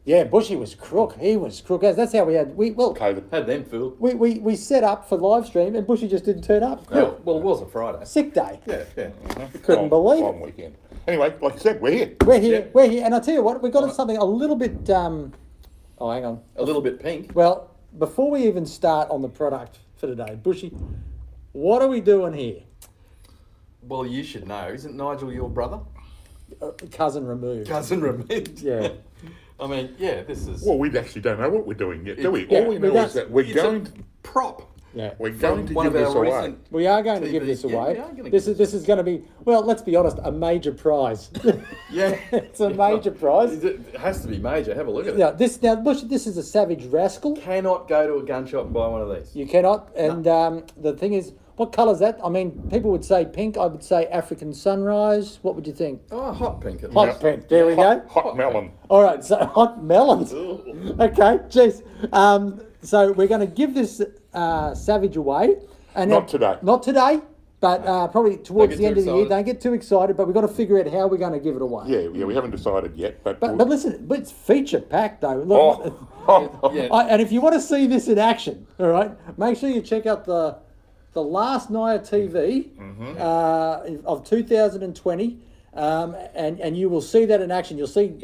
Yeah, Bushy was crook. He was crook. That's how we had... COVID. Had them fooled. We set up for live stream and Bushy just didn't turn up. Well, it was a Friday. Sick day. Yeah. Couldn't believe long it. weekend. Anyway, like I said, we're here. We're here. And I tell you what, we got something a little bit... hang on. A little bit pink. Well, before we even start on the product for today, Bushy, what are we doing here? Well, you should know. Isn't Nigel your brother? Cousin removed. Cousin removed. Yeah. I mean, this is... Well, we actually don't know what we're doing yet, do we? Yeah, All we know is that we're going to... prop. Yeah. We're going to One give of our this away. recent We are going to TV give this away. we are gonna This give is going to be, well, let's be honest, a major prize. Yeah. It's a major prize. It has to be major. Have a look at it. Now, Bush, this is a Savage Rascal. Cannot go to a gun shop and buy one of these. You cannot. And the thing is, what colour is that? I mean, people would say pink. I would say African Sunrise. What would you think? Oh, hot pink. Hot pink. There we go. Hot melon. All right, so hot melons. Okay, jeez. So we're going to give this Savage away. And Not today. Not today, but probably towards get the end too of the year. excited. Don't get too excited, but we've got to figure out how we're going to give it away. Yeah, we haven't decided yet, but... But listen, it's feature packed though. Look, Yeah. and if you want to see this in action, all right, make sure you check out the last NIOA TV of 2020, and you will see that in action. You'll see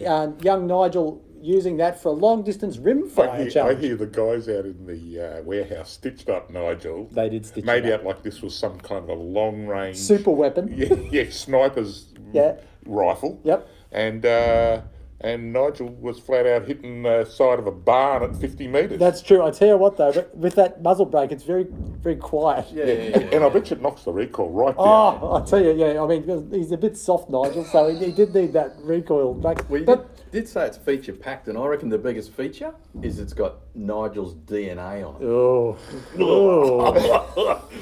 young Nigel using that for a long distance rimfire I challenge. hear the guys out in the warehouse stitched up Nigel. They did stitch made it out like this was some kind of a long range Super weapon. yeah, sniper's rifle. Yep. And Nigel was flat out hitting the side of a barn at 50 metres. That's true. I tell you what though, but with that muzzle brake, it's very, very quiet. Yeah. And I bet you it knocks the recoil right down. Oh, I tell you, yeah. I mean, he's a bit soft, Nigel, so he did need that recoil brake. Well, you did say it's feature packed, and I reckon the biggest feature is it's got Nigel's DNA on it. Oh.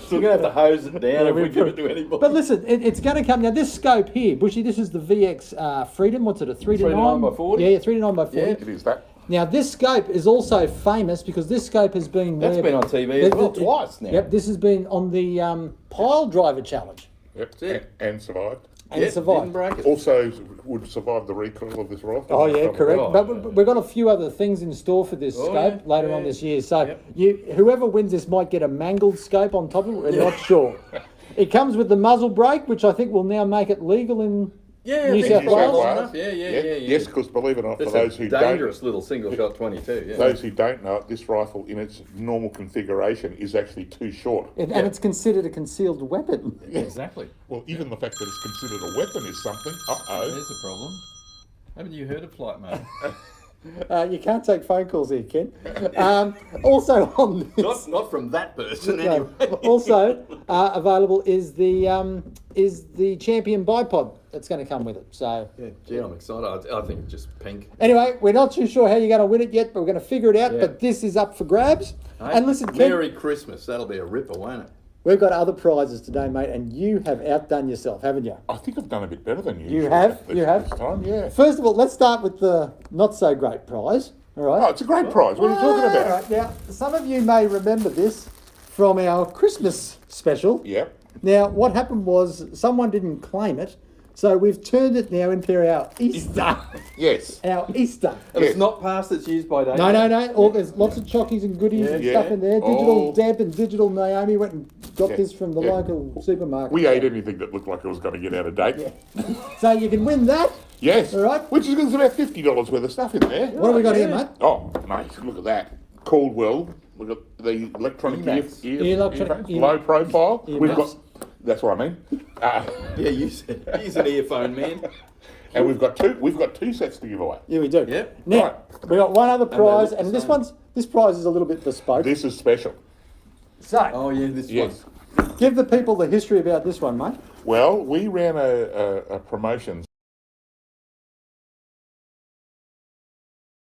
So we're going to have to hose it down if we give it to anybody. But listen, it's going to come now. This scope here, Bushy, this is the VX Freedom. What's it? A 3 to 9? 3 to 9 by 40? Yeah, 3 to 9 by 40. Yeah. It is that. Now this scope is also famous because this scope has been That's been on TV as well twice now. Yep, this has been on the pile driver challenge Yep. it. And survived. and Didn't survived. break it. Also would survive the recoil of this rifle. Oh yeah, correct. Oh, But we've got a few other things in store for this scope later on this year. So whoever wins this might get a mangled scope on top of it. We're not sure. It comes with the muzzle brake, which I think will now make it legal in New South Wales. Yeah. Yes, because believe it or not, It's for those a who dangerous little single shot 22. Yeah. those who don't know it, this rifle in its normal configuration is actually too short. And it's considered a concealed weapon. Exactly. Well, even the fact that it's considered a weapon is something. There's a problem. Haven't you heard of flight mode? You can't take phone calls here, Ken. Also on this, not from that person no, anyway. also available is the Champion bipod that's going to come with it. So Yeah, gee, I'm excited. I think it's just pink. anyway, we're not too sure how you're going to win it yet, but we're going to figure it out. Yeah. But this is up for grabs. Hey, And listen, Ken, Merry Christmas. That'll be a ripper, won't it? we've got other prizes today, mate, and you have outdone yourself, haven't you? I think I've done a bit better than you. You have? This, You have? This time, yeah. First of all, let's start with the not so great prize. All right. Oh, it's a great prize. What are you talking about? All right. Now, some of you may remember this from our Christmas special. Yep. Now, what happened was someone didn't claim it, so we've turned it now into our Easter. Yes. Our Easter. And it's not past its use by date. No. There's lots of chockies and goodies and stuff in there. Digital Deb and Digital Naomi went and got this from the local supermarket. We ate anything that looked like it was going to get out of date. So you can win that. Yes. All right. Which is there's about $50 worth of stuff in there. What have we got here, mate? Oh, mate, look at that. Caldwell. Look at the electronic Electronic low profile. We've earmuffs. got. That's what I mean. Yeah, you said he's an earphone man. And we've got two. We've got two sets to give away. Yeah, we do. Yep. Now Right. we got one other prize, look and the this prize is a little bit bespoke. This is special. So Oh yeah, this Yes. one. give the people the history about this one, mate. Well, we ran a promotion.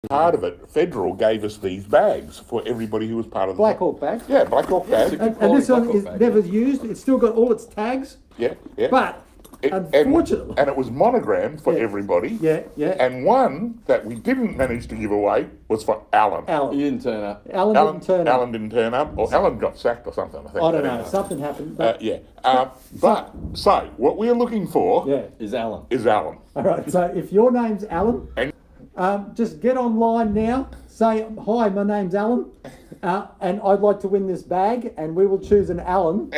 Part of it, Federal gave us these bags for everybody who was part of the Black Hawk bag. Yeah, Black Hawk bag. Good And quality this one Black Hawk is bag, never yeah. used. It's still got all its tags, Yeah, yeah. but unfortunately, and it was monogrammed for everybody. yeah. And one that we didn't manage to give away was for Alan. You Alan didn't turn up. didn't turn up. Alan didn't turn up, or Alan got sacked or something. I think. I don't know. Something happened. But, Yeah. But so what we're looking for yeah. Is Alan. is Alan. All right. So if your name's Alan, And Just get online now. Say, hi, my name's Alan, and I'd like to win this bag, and we will choose an Alan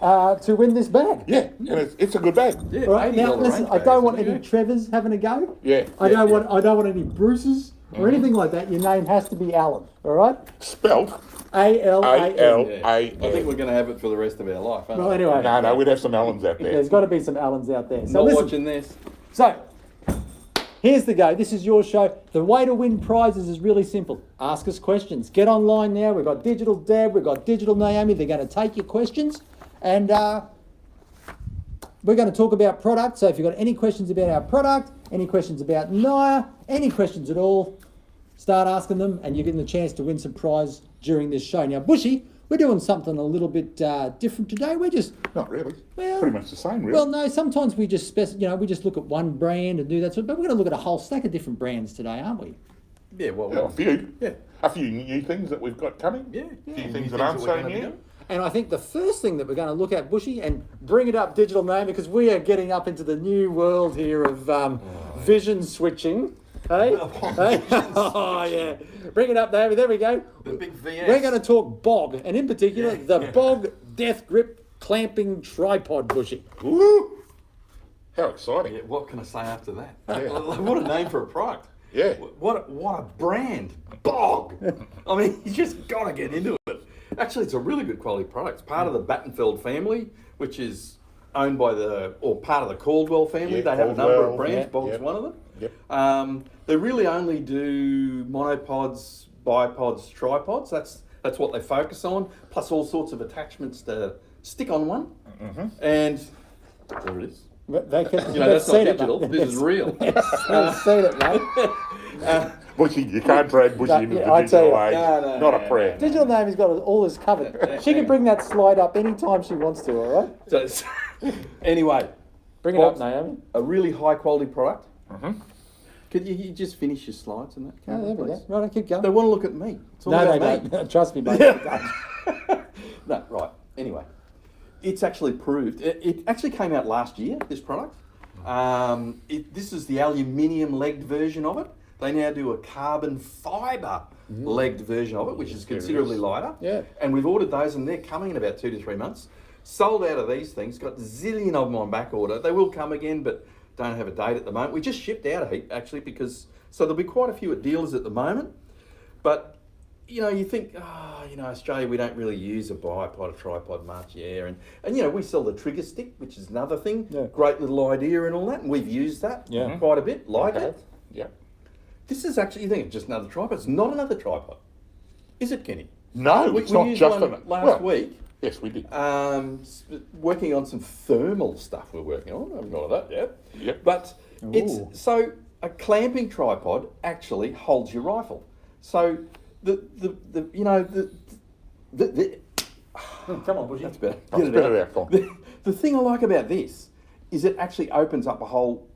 to win this bag. Yeah, and it's a good bag. Yeah, Right, now, $80 listen, range I don't bags, want there any you go. Trevors having a go. Yeah. I don't want any Bruces or anything like that. Your name has to be Alan. All right. Spelt A-L-A-N. Yeah. I think A-L-A-N. we're going to have it for the rest of our life, aren't Well, we? anyway, No, we'd have some Allens out there. there's got to be some Allens out there. So Not listen. watching this. So, here's the go. This is your show. The way to win prizes is really simple. Ask us questions. Get online now. We've got Digital Deb. We've got Digital Naomi. They're going to take your questions. And we're going to talk about product. So if you've got any questions about our product, any questions about NIOA, any questions at all, start asking them and you're getting the chance to win some prize during this show. Now, Bushy, we're doing something a little bit different today. We're just... Not really. Well- Pretty much the same, really. Well, no, sometimes we just we just look at one brand and do that sort of, but we're going to look at a whole stack of different brands today, aren't we? Yeah, well, a few. Yeah. A few new things that we've got coming. Yeah. A few New things that things aren't that so we're gonna be new. doing. And I think the first thing that we're going to look at, Bushy, and bring it up Digital Name, because we are getting up into the new world here of vision switching. Hey? Hey? Oh, yeah. Bring it up, David. There we go. The big VS. We're going to talk BOG, and in particular, the BOG Death Grip Clamping Tripod, Bushy. Woo! How exciting. Yeah, what can I say after that? Yeah. What a name for a product. Yeah. What a brand. BOG. I mean, you just got to get into it. Actually, it's a really good quality product. It's part of the Battenfeld family, which is owned by part of the Caldwell family. Yeah, they have a number Caldwell, of brands. yeah, BOG's yeah. one of them. Yep. They really only do monopods, bipods, tripods. That's what they focus on, plus all sorts of attachments to stick on one. Mm-hmm. And there it is. They can, You know, that's not digital. This is real. I've seen it, mate. Bushy, you can't drag Bushy No, into yeah, the I tell digital you. age. No, Not no, a prayer. Digital Name has got all this covered. She can bring that slide up anytime she wants to, all right? So, anyway, Bring it up, Bob's Naomi. a really high quality product. Mm-hmm. Could you just finish your slides and that? Oh, there we please? go. Right, keep going. They want to look at me. It's all No, they about me. don't. Trust me, mate. No, right. Anyway, it's actually proved. It actually came out last year, this product. This is the aluminium legged version of it. They now do a carbon fibre legged version of it, which is considerably lighter. Yeah. And we've ordered those and they're coming in about 2 to 3 months. Sold out of these things, got a zillion of them on back order. They will come again, but don't have a date at the moment. We just shipped out a heap actually so there'll be quite a few at dealers at the moment. But you think, Australia, we don't really use a bipod, a tripod much, yeah. And we sell the trigger stick, which is another thing. Yeah. Great little idea and all that. And we've used that Yeah. quite a bit, like Okay. it. Yeah. This is actually, you think it's just another tripod. It's not another tripod. Is it, Kenny? No, We it's not used just one an... last well, week. Yes, we did. Working on some thermal stuff we're working on. I haven't got that yet. Yep. But Ooh. it's so a clamping tripod actually holds your rifle. So the Come on, Bushy. that's better. That's Get it better out. out, come on. The thing I like about this is it actually opens up a whole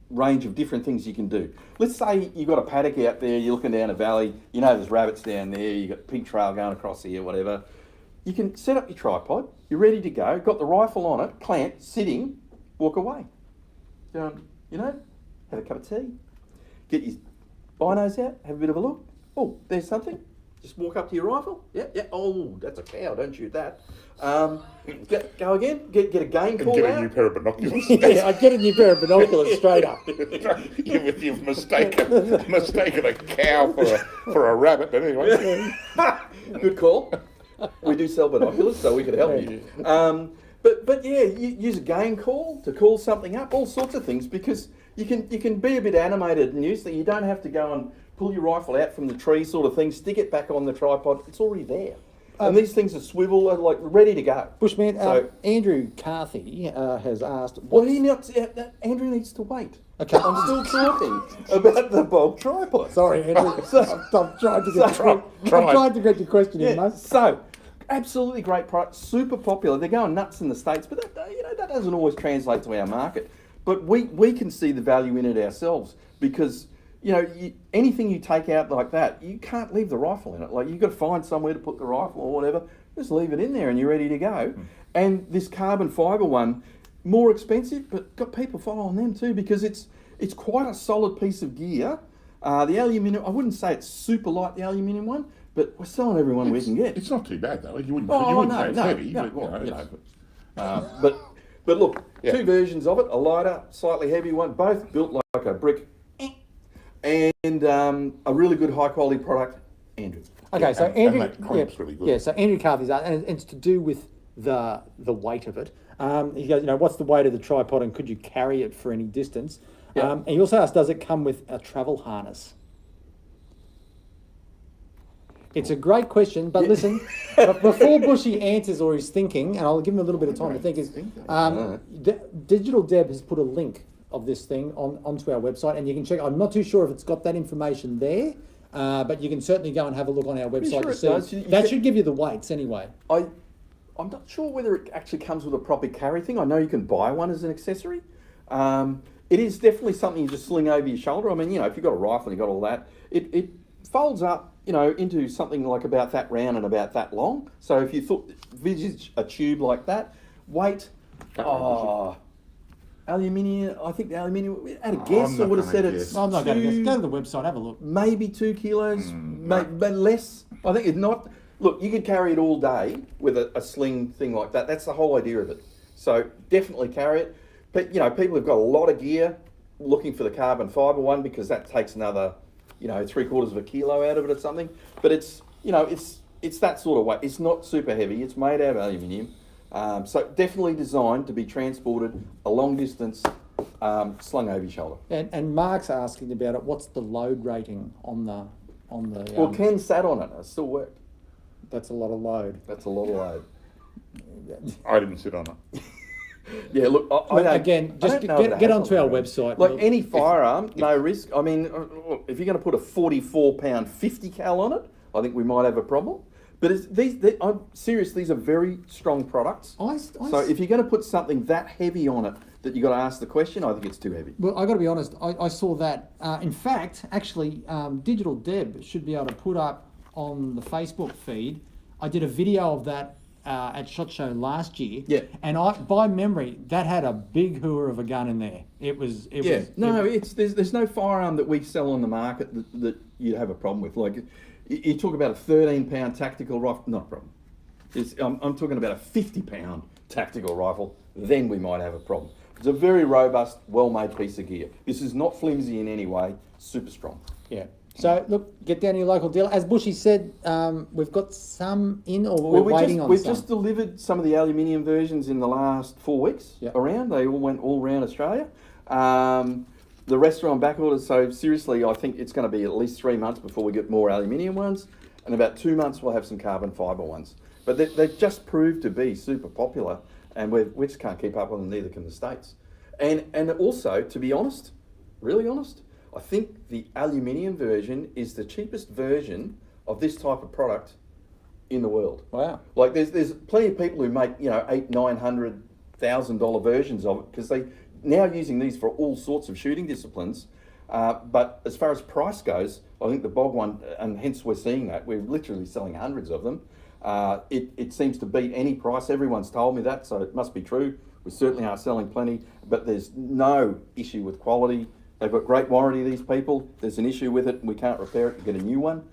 range of different things you can do. Let's say you've got a paddock out there, you're looking down a valley, there's rabbits down there, you've got a pig trail going across here, whatever. You can set up your tripod, you're ready to go, got the rifle on it, clamped, sitting, walk away. Have a cup of tea, get your binos out, have a bit of a look. Oh, there's something. Just walk up to your rifle. Yeah. Oh, that's a cow. Don't shoot that. Go again. Get a game And call get out. a new pair of binoculars. Yeah, I'd get a new pair of binoculars straight up. You've mistaken a cow for a rabbit, but anyway. Good call. We do sell binoculars, so we could help you. But yeah, you use a game call to call something up, all sorts of things, because you can be a bit animated and use that. You don't have to go and pull your rifle out from the tree sort of thing, stick it back on the tripod. It's already there. And these things are swivel, are like ready to go. Bushman, So- Andrew Carthy has asked... Well, Andrew needs to wait. Okay. I'm still talking about the BOG tripod. Sorry, Andrew. I'm trying to get I'm trying to get your question in, Yeah, mate. so, absolutely great product, super popular. They're going nuts in the States, but that doesn't always translate to our market. But we can see the value in it ourselves because, anything you take out like that, you can't leave the rifle in it. Like, you've got to find somewhere to put the rifle or whatever. Just leave it in there and you're ready to go. And this carbon fibre one, more expensive, but got people following them too because it's quite a solid piece of gear. The aluminium, I wouldn't say it's super light, the aluminium one, but we're selling everyone we can get. It's not too bad though. You wouldn't say it's heavy, but look, two versions of it: a lighter, slightly heavy one, both built like a brick, and a really good high quality product, Andrew. Okay, so Andrew, that clamp's really good. Yeah, so Andrew Carthy's and it's to do with the weight of it. He goes, what's the weight of the tripod, and could you carry it for any distance? And he also asked, does it come with a travel harness? It's a great question, but listen, but before Bushy answers or he's thinking, and I'll give him a little bit of time to think, Digital Deb has put a link of this thing onto our website, and you can check. I'm not too sure if it's got that information there, but you can certainly go and have a look on our website to see. That should give you the weights anyway. I'm not sure whether it actually comes with a proper carry thing. I know you can buy one as an accessory. It is definitely something you just sling over your shoulder. I mean, if you've got a rifle and you've got all that, it folds up, into something like about that round and about that long. So if you envisage a tube like that, weight, aluminium, I think the aluminium, at a guess, I would have said it's... I'm not going to guess. Go to the website, have a look. Maybe 2 kilos, but less. I think it's not... Look, you could carry it all day with a sling thing like that. That's the whole idea of it. So definitely carry it. But, people have got a lot of gear looking for the carbon fibre one because that takes another, 3/4 of a kilo out of it or something. But it's that sort of weight. It's not super heavy. It's made out of aluminium. So definitely designed to be transported a long distance, slung over your shoulder. And Mark's asking about it. What's the load rating on the? Well, Ken sat on it. It still worked. That's a lot of load. That's a lot of load. I didn't sit on it. Yeah, look, again, just get onto our website. Like any firearm, no risk. I mean, if you're going to put a 44-pound 50 cal on it, I think we might have a problem. But I'm serious, these are very strong products. So if you're going to put something that heavy on it that you've got to ask the question, I think it's too heavy. Well, I've got to be honest, I saw that. In fact, actually, Digital Deb should be able to put up on the Facebook feed. I did a video of that at SHOT Show last year. Yeah. And by memory, that had a big hooer of a gun in there. There's no firearm that we sell on the market that you'd have a problem with. Like, you talk about a 13-pound tactical rifle, not a problem. I'm talking about a 50-pound tactical rifle, then we might have a problem. It's a very robust, well-made piece of gear. This is not flimsy in any way, super strong. Yeah. So, look, get down to your local dealer. As Bushy said, we've got some in, or we're waiting on some. We've just delivered some of the aluminium versions in the last 4 weeks around. They all went all around Australia. The rest are on back orders, so seriously, I think it's going to be at least 3 months before we get more aluminium ones, and about 2 months we'll have some carbon fibre ones. But they've just proved to be super popular, and we just can't keep up with them, neither can the States. And also, to be honest, really honest, I think the aluminium version is the cheapest version of this type of product in the world. Wow! Like there's plenty of people who make $800,000-$900,000 versions of it because they now using these for all sorts of shooting disciplines. But as far as price goes, I think the Bog one, and hence we're seeing that we're literally selling hundreds of them. It seems to beat any price. Everyone's told me that, so it must be true. We certainly are selling plenty, but there's no issue with quality. They've got great warranty, these people. There's an issue with it and we can't repair it, you get a new one.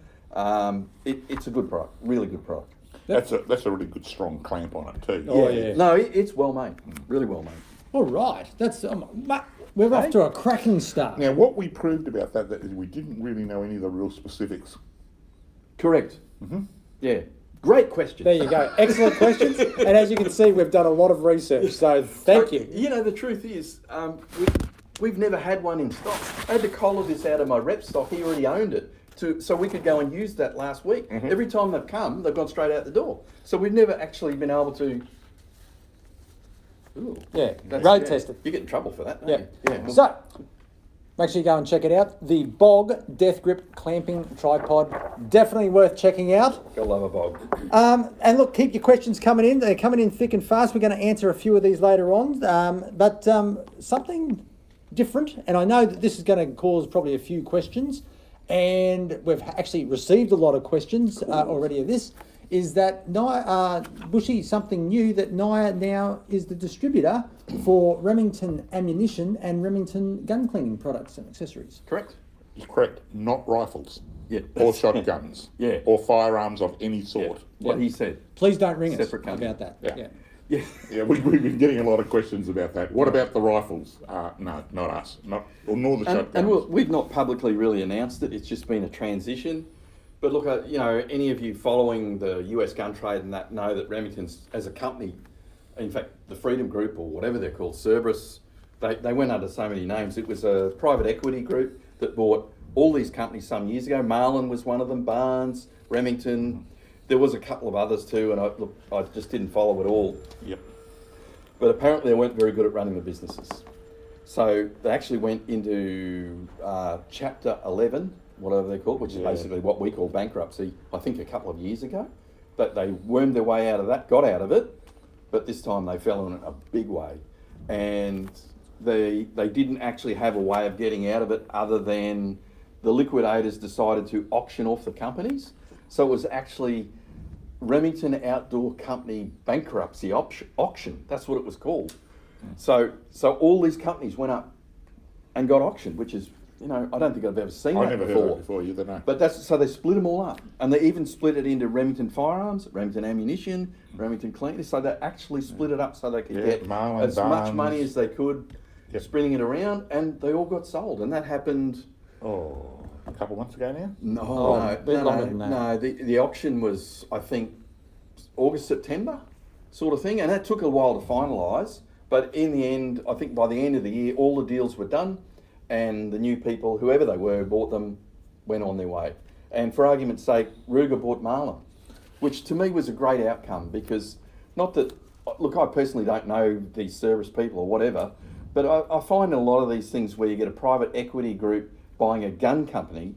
It's a good product, really good product. That's a really good strong clamp on it too. Oh yeah. No, it's well made, really well made. All right, that's we're off to a cracking start. Now, what we proved about that is we didn't really know any of the real specifics. Correct. Mm-hmm. Yeah. Great question. There you go. Excellent questions. And as you can see, we've done a lot of research. So thank you. The truth is, we've never had one in stock. I had to collar this out of my rep stock. He already owned it, so we could go and use that last week. Mm-hmm. Every time they've come, they've gone straight out the door. So we've never actually been able to. Ooh, road tested. You get in trouble for that, don't you? Yeah. So, make sure you go and check it out. The Bog Death Grip Clamping Tripod. Definitely worth checking out. Gotta love a Bog. And look, keep your questions coming in. They're coming in thick and fast. We're going to answer a few of these later on. But something different, and I know that this is going to cause probably a few questions, and we've actually received a lot of questions already of this, is that Bushy, something new, that NIOA now is the distributor for Remington ammunition and Remington gun cleaning products and accessories. Correct. You're correct. Not rifles. Yeah. Or shotguns. Yeah. Or firearms of any sort. What he said. Please don't ring us Separate company. about that. Yeah. Yeah. Yeah. Yeah, we've been getting a lot of questions about that. What about the rifles? No, not us. Nor the shotguns. And we've not publicly really announced it. It's just been a transition. But look, any of you following the US gun trade and that know that Remington's, as a company, in fact, the Freedom Group or whatever they're called, Cerberus, they went under so many names. It was a private equity group that bought all these companies some years ago. Marlin was one of them, Barnes, Remington. There was a couple of others too, and I just didn't follow it all. Yep. But apparently they weren't very good at running the businesses. So they actually went into Chapter 11, whatever they're called, which is basically what we call bankruptcy, I think a couple of years ago. But they wormed their way out of that, got out of it, but this time they fell in a big way. And they didn't actually have a way of getting out of it other than the liquidators decided to auction off the companies. So it was actually Remington Outdoor Company bankruptcy auction. That's what it was called. So all these companies went up and got auctioned, which is, I don't think I've ever seen that never before. heard of it before either, no. But so they split them all up, and they even split it into Remington Firearms, Remington Ammunition, Remington Cleaners. So they actually split it up so they could get Marlin, as much Barnes. money as they could, spinning it around, and they all got sold. And that happened. A couple of months ago now? No. The auction was, I think, August, September sort of thing, and that took a while to finalise. But in the end, I think by the end of the year, all the deals were done, and the new people, whoever they were, who bought them, went on their way. And for argument's sake, Ruger bought Marlin, which to me was a great outcome because, not that, look, I personally don't know these service people or whatever, but I find in a lot of these things where you get a private equity group buying a gun company,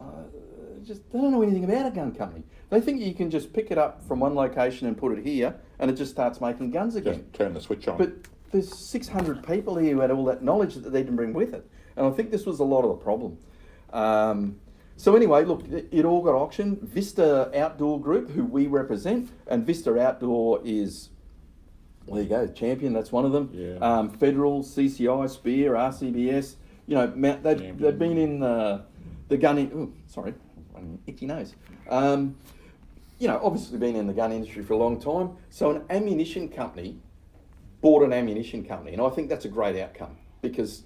they don't know anything about a gun company. They think you can just pick it up from one location and put it here, and it just starts making guns again. Just turn the switch on. But there's 600 people here who had all that knowledge that they didn't bring with it. And I think this was a lot of the problem. So anyway, look, it all got auctioned. Vista Outdoor Group, who we represent, and Vista Outdoor is, well, there you go, Champion, that's one of them. Yeah. Federal, CCI, Spear, RCBS, they've been in the gun, itchy nose. Obviously been in the gun industry for a long time. So an ammunition company bought an ammunition company, and I think that's a great outcome because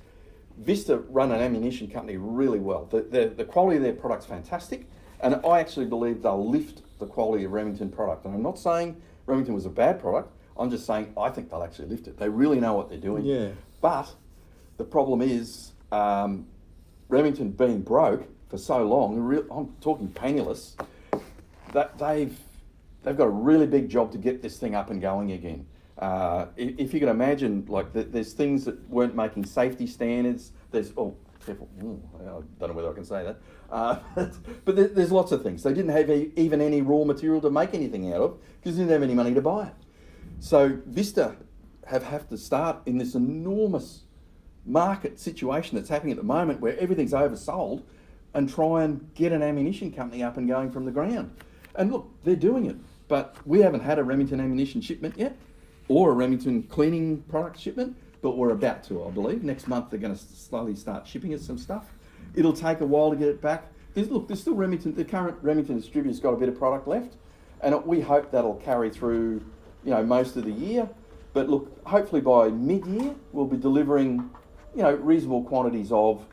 Vista run an ammunition company really well. The quality of their product's fantastic, and I actually believe they'll lift the quality of Remington product. And I'm not saying Remington was a bad product, I'm just saying I think they'll actually lift it. They really know what they're doing. Yeah. But the problem is Remington being broke for so long, I'm talking penniless, that they've got a really big job to get this thing up and going again. If you can imagine, there's things that weren't making safety standards. Careful. I don't know whether I can say that. But there's lots of things. They didn't have even any raw material to make anything out of because they didn't have any money to buy it. So Vista have to start in this enormous market situation that's happening at the moment where everything's oversold and try and get an ammunition company up and going from the ground. And look, they're doing it, but we haven't had a Remington ammunition shipment yet or a Remington cleaning product shipment, but we're about to, I believe. Next month they're going to slowly start shipping us some stuff. It'll take a while to get it back. There's still Remington, the current Remington distributor's got a bit of product left, and we hope that'll carry through, most of the year. But look, hopefully by mid-year we'll be delivering, reasonable quantities of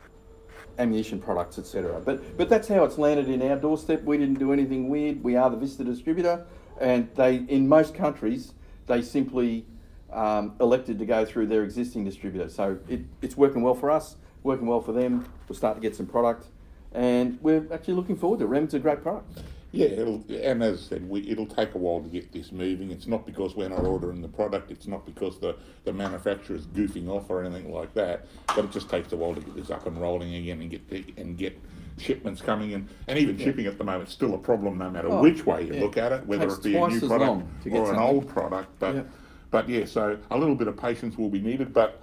ammunition products, etc. But that's how it's landed in our doorstep. We didn't do anything weird. We are the Vista distributor, and in most countries, they simply elected to go through their existing distributor. So it's working well for us, working well for them. We'll start to get some product, and we're actually looking forward to it. Remington's a great product. Yeah, and as I said, it'll take a while to get this moving. It's not because we're not ordering the product. It's not because the manufacturer's goofing off or anything like that. But it just takes a while to get this up and rolling again and get shipments coming in. And even shipping at the moment is still a problem, no matter which way you look at it, whether it be a new product or an old product. But so a little bit of patience will be needed. But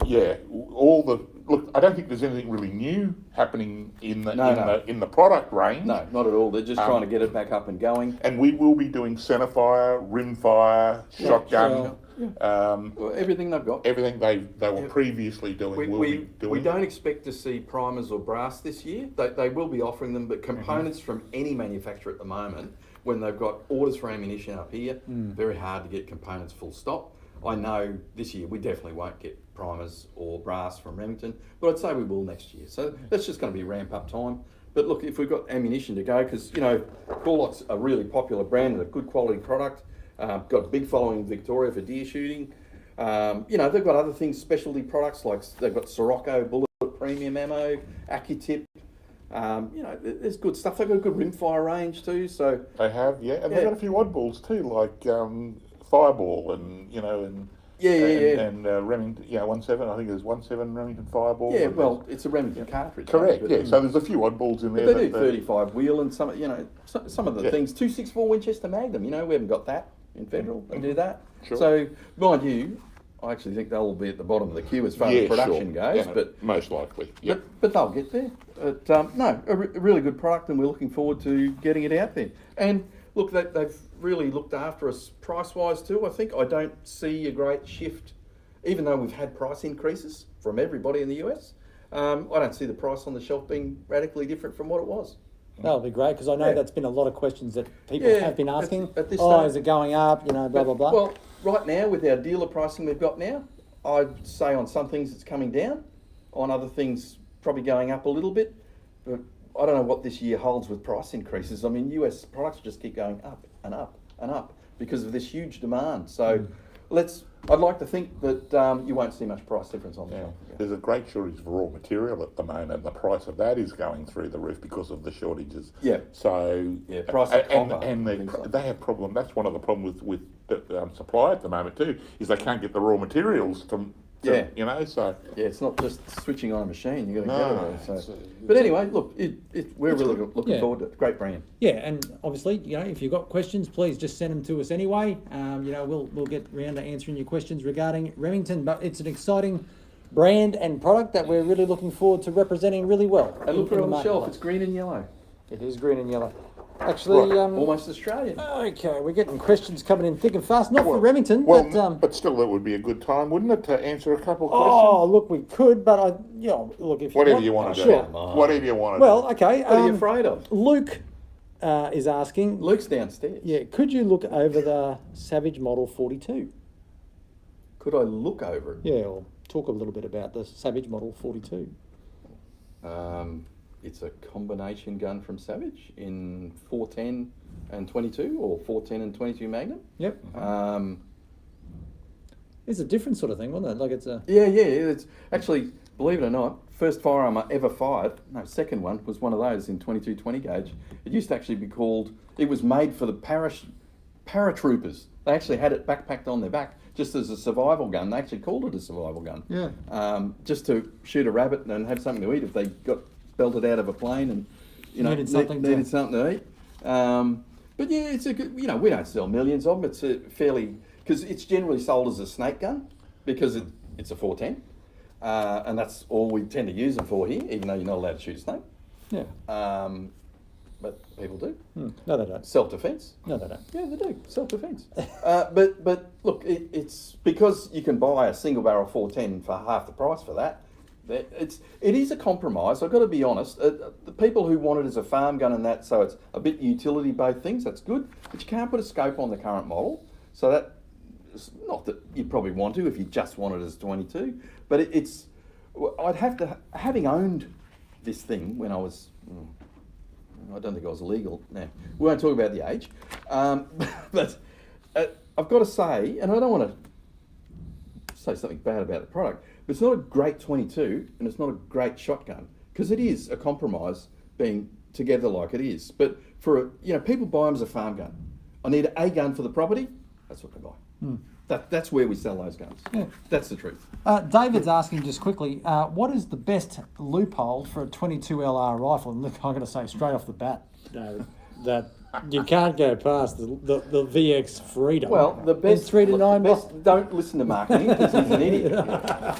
yeah, all the look, I don't think there's anything really new happening in the No. in the product range. No, not at all. They're just trying to get it back up and going. And we will be doing centerfire, rimfire, shotgun. Well, everything they've got. Everything they were previously doing, we'll be doing. We don't expect to see primers or brass this year. They will be offering them, but components from any manufacturer at the moment, when they've got orders for ammunition up here, very hard to get components full stop. I know this year we definitely won't get primers or brass from Remington, but I'd say we will next year. So that's just going to be ramp up time. But look, if we've got ammunition to go, because, you know, Corlock's a really popular brand and a good quality product, got a big following in Victoria for deer shooting. You know, they've got other things, specialty products, like they've got Sirocco Bullet Premium Ammo, AccuTip. You know, there's good stuff. They've got a good rimfire range too. So They have, and they've got a few oddballs too, like Fireball and, you know, and Remington, 17, I think there's 17 Remington Fireball. Yeah, well, it's a Remington cartridge. Correct, but, yeah. So there's a few oddballs in there. But they do 35 wheel and some, you know, some of the things. 264 Winchester Magnum. You know, we haven't got that in Federal. They do that. Sure. So, mind you, I actually think they'll be at the bottom of the queue as far as production goes. But most likely. But they'll get there. But no, a really good product, and we're looking forward to getting it out there. And look, they've really looked after us price-wise too. I think I don't see a great shift, even though we've had price increases from everybody in the US. I don't see the price on the shelf being radically different from what it was. That'll be great, because I know that's been a lot of questions that people have been asking. At this oh, stage, is it going up? You know, blah, blah, blah. Well, right now, with our dealer pricing we've got now, I'd say on some things it's coming down, on other things probably going up a little bit. But I don't know what this year holds with price increases. I mean, US products just keep going up and up and up because of this huge demand. So I'd like to think that you won't see much price difference on the shelf. There's a great shortage of raw material at the moment. The price of that is going through the roof because of the shortages. Yeah. So price of copper and they have problem. That's one of the problems with the supply at the moment too. Is they can't get the raw materials to you know. So it's not just switching on a machine. You got to get it. So. But anyway, look, we're really looking forward to it. Great brand. Yeah, and obviously, you know, if you've got questions, please just send them to us anyway. You know, we'll get round to answering your questions regarding Remington. But it's an exciting brand and product that we're really looking forward to representing really well. And look at it on the shelf. It's green and yellow. It is green and yellow. Actually, almost Australian. Okay, we're getting questions coming in thick and fast. Not for Remington, but still, that would be a good time, wouldn't it, to answer a couple of questions? Oh, look, we could, but look, if whatever you want to do. Whatever you want to do. Well, okay. What are you afraid of? Luke is asking. Luke's downstairs. Yeah, could you look over the Savage Model 42? Could I look over it? Yeah, or talk a little bit about the Savage Model 42. It's a combination gun from Savage in 410 and 22, or 410 and 22 Magnum. Yep. It's a different sort of thing, wasn't it? Like it's a... Yeah. It's actually, believe it or not, first firearm I ever fired, second one, was one of those in 22-20 gauge. It used to actually be called, it was made for the paratroopers. They actually had it backpacked on their back, just as a survival gun. They actually called it a survival gun. Yeah. Just to shoot a rabbit and have something to eat if they got belted out of a plane and needed something to eat. But yeah, it's a good. You know, we don't sell millions of them. It's a fairly, because it's generally sold as a snake gun because it's a 410, and that's all we tend to use them for here. Even though you're not allowed to shoot a snake. Yeah. But people do. No, they don't. Self-defense. No, they don't. Yeah, they do. Self-defense. But look, it's because you can buy a single barrel 410 for half the price for that. It is a compromise. I've got to be honest. The people who want it as a farm gun and that, so it's a bit utility both things. That's good, but you can't put a scope on the current model. So that, not that you probably want to if you just want it as 22, but it's. I'd have to, having owned this thing when I was. I don't think I was illegal. Now we won't talk about the age, but I've got to say, and I don't want to say something bad about the product. But it's not a great 22 and it's not a great shotgun, because it is a compromise being together like it is. But for people buy them as a farm gun. I need a gun for the property. That's what they buy. That's where we sell those guns. Yeah. That's the truth. David's asking just quickly, what is the best loophole for a 22 LR rifle? And look, I'm going to say straight off the bat, David. that you can't go past the VX Freedom. Well, the best, 3 to 9. don't listen to marketing because he's an idiot.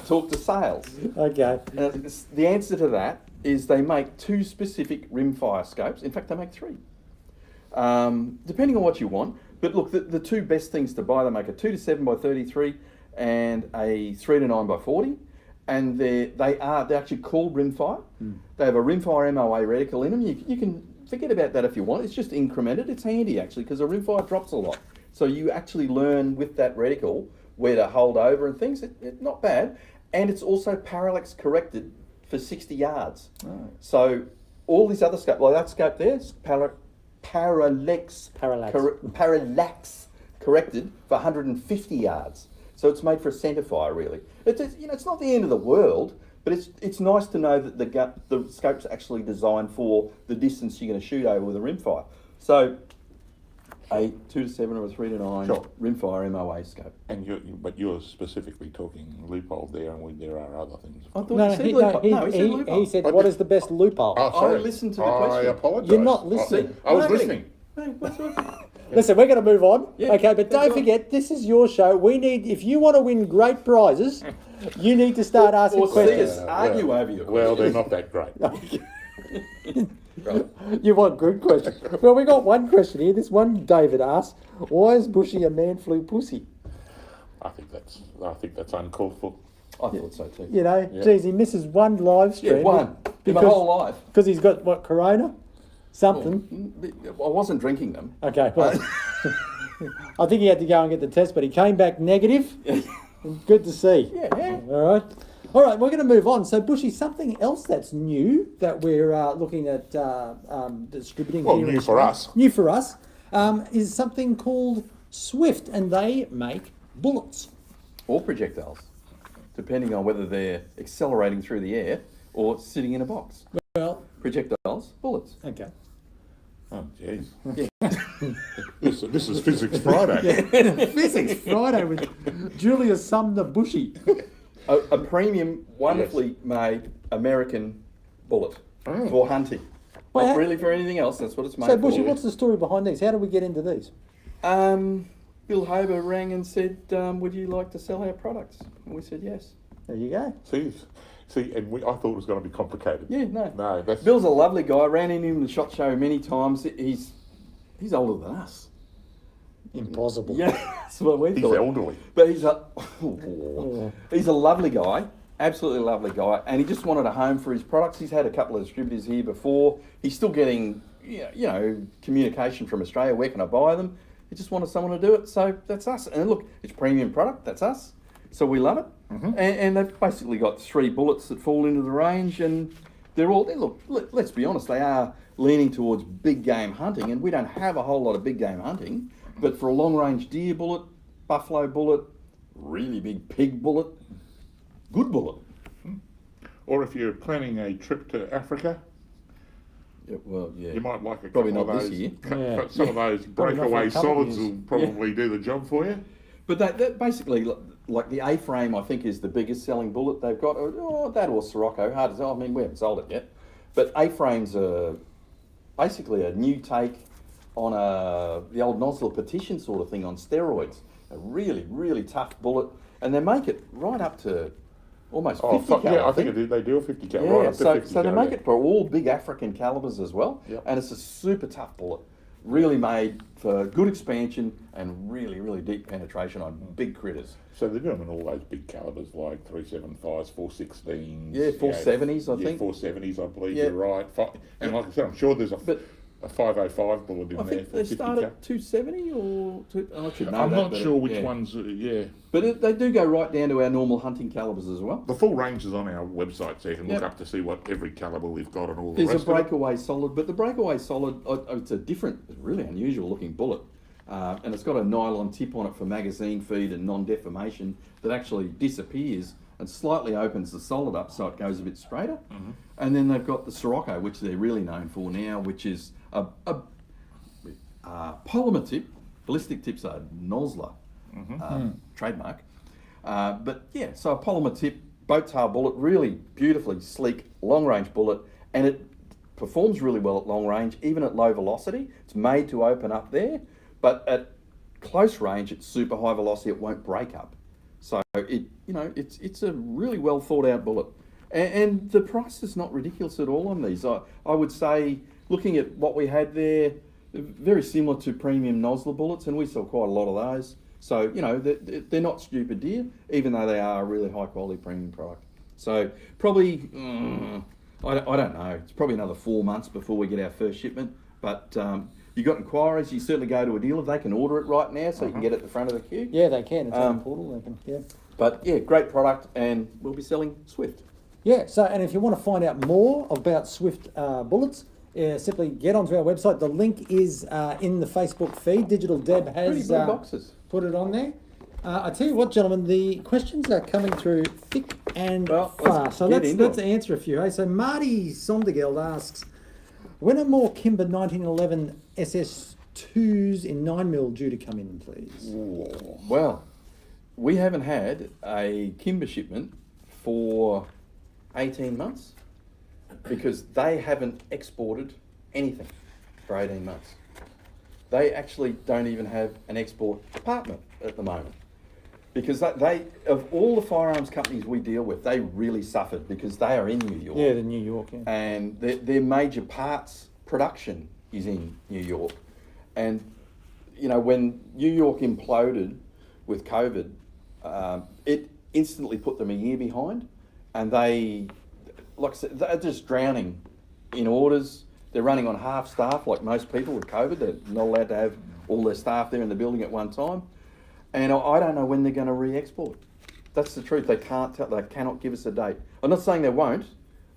Talk to sales. Okay. The answer to that is they make 2 specific rimfire scopes. In fact, they make 3, depending on what you want. But look, the 2 best things to buy, they make a 2 to 7 by 33 and a 3 to 9 by 40. And they're actually called rimfire. They have a rimfire MOA reticle in them. You can forget about that if you want. It's just incremented. It's handy actually because a rimfire drops a lot. So you actually learn with that reticle where to hold over and things. It's not bad. And it's also parallax corrected for 60 yards. Oh. So all these other scopes, like that scope there, parallax corrected for 150 yards. So it's made for a centerfire, really. It's not the end of the world, but it's nice to know that the scope's actually designed for the distance you're going to shoot over with a rimfire. So a 2 to 7 or a 3 to 9 rimfire MOA scope. And you're specifically talking loophole there, and there are other things. I thought he said loophole. No, he said loophole. He said, what is the best loophole? Oh, sorry. I listened to the question. I apologise. You're not listening. I was listening. Hey, what's wrong? Listen, we're going to move on. Yeah, okay, but don't forget, this is your show. If you want to win great prizes, you need to start asking questions. See us argue over your Well, they're not that great. Right. You want good questions. Well, we got one question here. This one David asks, why is Bushy a man flu pussy? I think that's uncalled for. I thought so too. You know, geez, he misses one live stream. Yeah, one. In my whole life. Because he's got, what, corona? Something. Well, I wasn't drinking them. Okay, well, I think he had to go and get the test, but he came back negative. Good to see. Yeah. All right, we're going to move on. So, Bushy, something else that's new that we're looking at distributing Well, here new for us. New for us is something called Swift, and they make bullets. Or projectiles, depending on whether they're accelerating through the air or sitting in a box. Well, projectiles, bullets. Okay. Oh, jeez. Yeah. This is Physics Friday. Physics Friday with Julia Sumner Bushy. A premium, wonderfully made American bullet for hunting. Well, Not really for anything else, that's what it's made So, for. Bushy, what's the story behind these? How do we get into these? Bill Haber rang and said, would you like to sell our products? And we said yes. There you go. See, and I thought it was going to be complicated. Yeah, no. No, that's... Bill's a lovely guy, ran into him in the SHOT Show many times. He's older than us. Impossible. Yeah, that's what we thought. He's elderly. But he's a lovely guy, absolutely lovely guy, and he just wanted a home for his products. He's had a couple of distributors here before. He's still getting, communication from Australia. Where can I buy them? He just wanted someone to do it, so that's us. And look, it's premium product. That's us. So we love it. Mm-hmm. And they've basically got 3 bullets that fall into the range, and they're all. Look, let's be honest. They are leaning towards big game hunting, and we don't have a whole lot of big game hunting. But for a long range deer bullet, buffalo bullet, really big pig bullet, good bullet. Or if you're planning a trip to Africa, yeah. you might like a Probably couple not of this those. year. Some of those breakaway solids will probably do the job for you. But that basically, like the A-frame, I think, is the biggest selling bullet they've got. That or Sirocco, hard to tell. I mean, we haven't sold it yet. But A-frames are basically a new take on the old Nosler petition sort of thing on steroids. A really, really tough bullet. And they make it right up to almost 50 cal. Yeah, I think they do a 50 cal, Yeah, right up to 50 so they cal, make it for all big African calibers as well. Yep. And it's a super tough bullet. Really made for good expansion and really, really deep penetration on big critters. So they do them in all those big calibers like 375s, 416s. Yeah, 470s, I think. 470s, I believe Yeah. you're right. And like I said, I'm sure there's a 505 bullet in I there think for they 50 start cal. at 270 or... I should know I'm that, not but sure which yeah. ones, But they do go right down to our normal hunting calibers as well. The full range is on our website, so you can look Yep. up to see what every caliber we've got and all the There's rest a of it. breakaway solid, but the breakaway solid, it's a different, really unusual looking bullet. And it's got a nylon tip on it for magazine feed and non-deformation that actually disappears and slightly opens the solid up so it goes a bit straighter. Mm-hmm. And then they've got the Sirocco, which they're really known for now, which is a polymer tip. Ballistic tips are Nosler trademark. But yeah, so a polymer tip, boat tail bullet, really beautifully sleek, long range bullet, and it performs really well at long range, even at low velocity. It's made to open up there, but at close range, it's super high velocity. It won't break up. So it's a really well thought out bullet, and the price is not ridiculous at all on these. I would say, looking at what we had there, very similar to premium Nosler bullets, and we sell quite a lot of those. So they're not stupid dear, even though they are a really high quality premium product. So probably I don't know. It's probably another 4 months before we get our first shipment, but. You got inquiries, you certainly go to a dealer. They can order it right now so you can get it at the front of the queue. Yeah, they can. It's on the portal. They can, yeah. But yeah, great product, and we'll be selling Swift. Yeah, so, and if you want to find out more about Swift bullets, simply get onto our website. The link is in the Facebook feed. Digital Deb has boxes. Put it on there. I tell you what, gentlemen, the questions are coming through thick and fast. So let's answer a few. Hey? So Marty Sondergeld asks, when are more Kimber 1911 SS2s in 9mm due to come in, please? Well, we haven't had a Kimber shipment for 18 months because they haven't exported anything for 18 months. They actually don't even have an export department at the moment. Because they, of all the firearms companies we deal with, they really suffered because they are in New York. Yeah, the New York, yeah. And their major parts production is in New York. And, when New York imploded with COVID, it instantly put them a year behind. And they, like I said, they're just drowning in orders. They're running on half staff like most people with COVID. They're not allowed to have all their staff there in the building at one time. And I don't know when they're going to re-export. That's the truth. They cannot give us a date. I'm not saying they won't.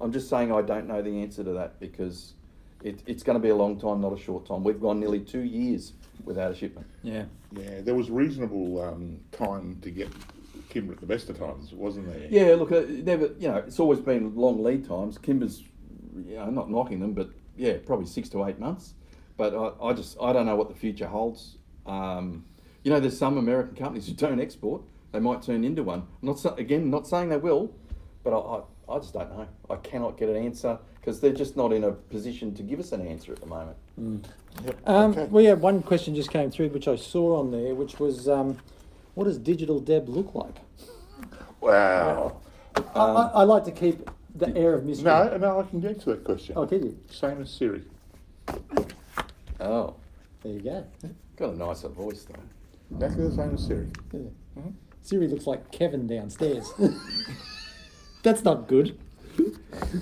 I'm just saying I don't know the answer to that because it's going to be a long time, not a short time. We've gone nearly 2 years without a shipment. Yeah. Yeah, there was reasonable time to get Kimber at the best of times, wasn't there? Yeah, look, it's always been long lead times. Kimber's, I'm not knocking them, but yeah, probably 6 to 8 months. But I don't know what the future holds. There's some American companies who don't export. They might turn into one. Not saying they will, but I just don't know. I cannot get an answer because they're just not in a position to give us an answer at the moment. Yep. Okay. We had one question just came through, which I saw on there, which was, what does Digital Deb look like? Wow. I like to keep the air of mystery. No, I can get to that question. Oh, can you? Same as Siri. Oh. There you go. Got a nicer voice though. Exactly the same as Siri. Yeah. Mm-hmm. Siri looks like Kevin downstairs. That's not good.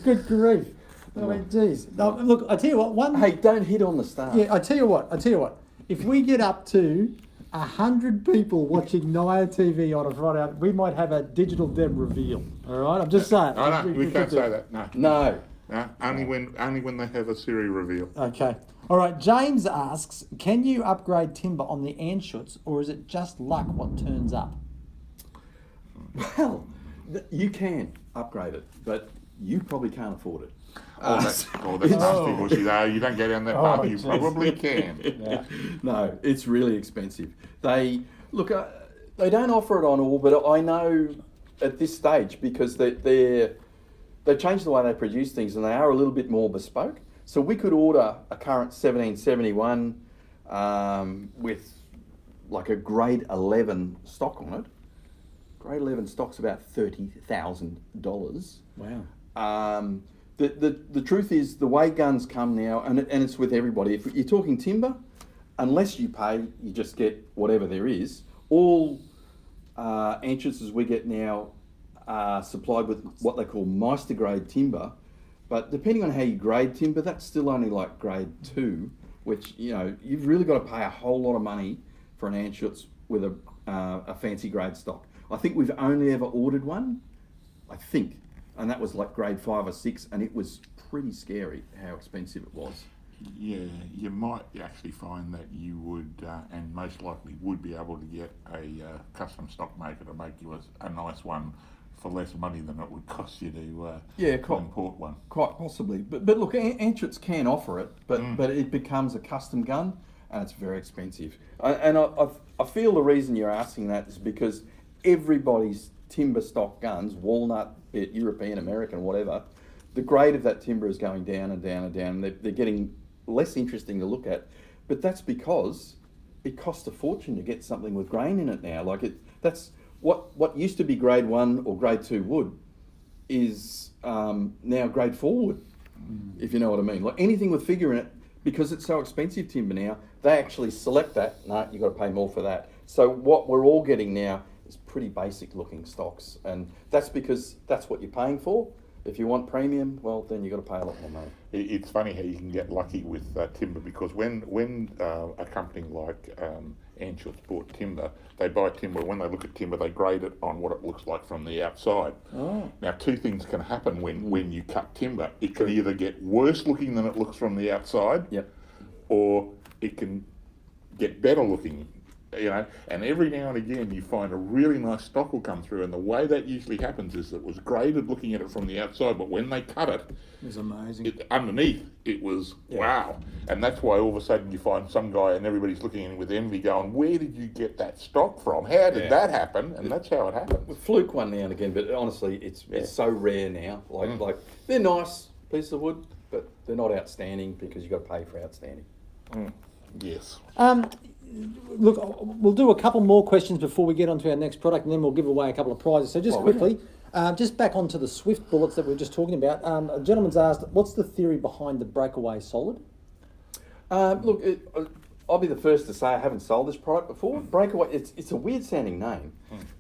Good grief. I mean, geez. No, look, I tell you what. Hey, don't hit on the start. Yeah, I tell you what. If we get up to 100 people watching NIOA TV on a Friday, we might have a Digital Deb reveal. All right, I'm just saying. No, we can't say that. No. Only when they have a Siri reveal. Okay. All right. James asks, can you upgrade timber on the Anschutz, or is it just luck what turns up? Well, you can upgrade it, but you probably can't afford it. That's nasty, bushy though. You don't go down that path. You probably can. Yeah. No, it's really expensive. They don't offer it on all, but I know at this stage because they changed the way they produce things and they are a little bit more bespoke. So we could order a current 1771 with like a grade 11 stock on it. Grade 11 stock's about $30,000. Wow. The truth is the way guns come now, and it's with everybody. If you're talking timber, unless you pay, you just get whatever there is. All Anschützes we get now are supplied with what they call Meister grade timber. But depending on how you grade timber, that's still only like grade 2, which, you've really got to pay a whole lot of money for an Anschütz with a fancy grade stock. I think we've only ever ordered one, and that was like grade 5 or 6, and it was pretty scary how expensive it was. Yeah, you might actually find that you would, and most likely would be able to get a custom stock maker to make you a nice one for less money than it would cost you to import one. Quite possibly. But look, Anschütz can offer it, but it becomes a custom gun, and it's very expensive. I feel the reason you're asking that is because everybody's timber stock guns, walnut, be it European, American, whatever, the grade of that timber is going down and down and down. They're getting less interesting to look at, but that's because it costs a fortune to get something with grain in it now. That's what used to be grade 1 or grade 2 wood is now grade 4 wood, if you know what I mean. Like anything with figure in it, because it's so expensive timber now, they actually select that. No, you've got to pay more for that. So what we're all getting now is pretty basic looking stocks, and that's because that's what you're paying for. If you want premium, well, then you've got to pay a lot more money. It's funny how you can get lucky with timber, because when a company like Anschutz bought timber, they buy timber. When they look at timber, they grade it on what it looks like from the outside. Oh. Now, two things can happen when you cut timber. It can either get worse looking than it looks from the outside, Yep. or it can get better looking. You know, and every now and again you find a really nice stock will come through, and the way that usually happens is it was graded looking at it from the outside, but when they cut it, It was amazing. underneath it was wow. And that's why all of a sudden you find some guy and everybody's looking at him with envy going, where did you get that stock from? How did that happen? And that's how it happens. We fluke one now and again, but honestly, it's so rare now. Like they're nice piece of wood, but they're not outstanding because you've got to pay for outstanding. Yes. Look, we'll do a couple more questions before we get on to our next product, and then we'll give away a couple of prizes. So just quickly, just back onto the Swift bullets that we were just talking about. A gentleman's asked, what's the theory behind the breakaway solid? Look, I'll be the first to say I haven't sold this product before. Breakaway, it's a weird sounding name,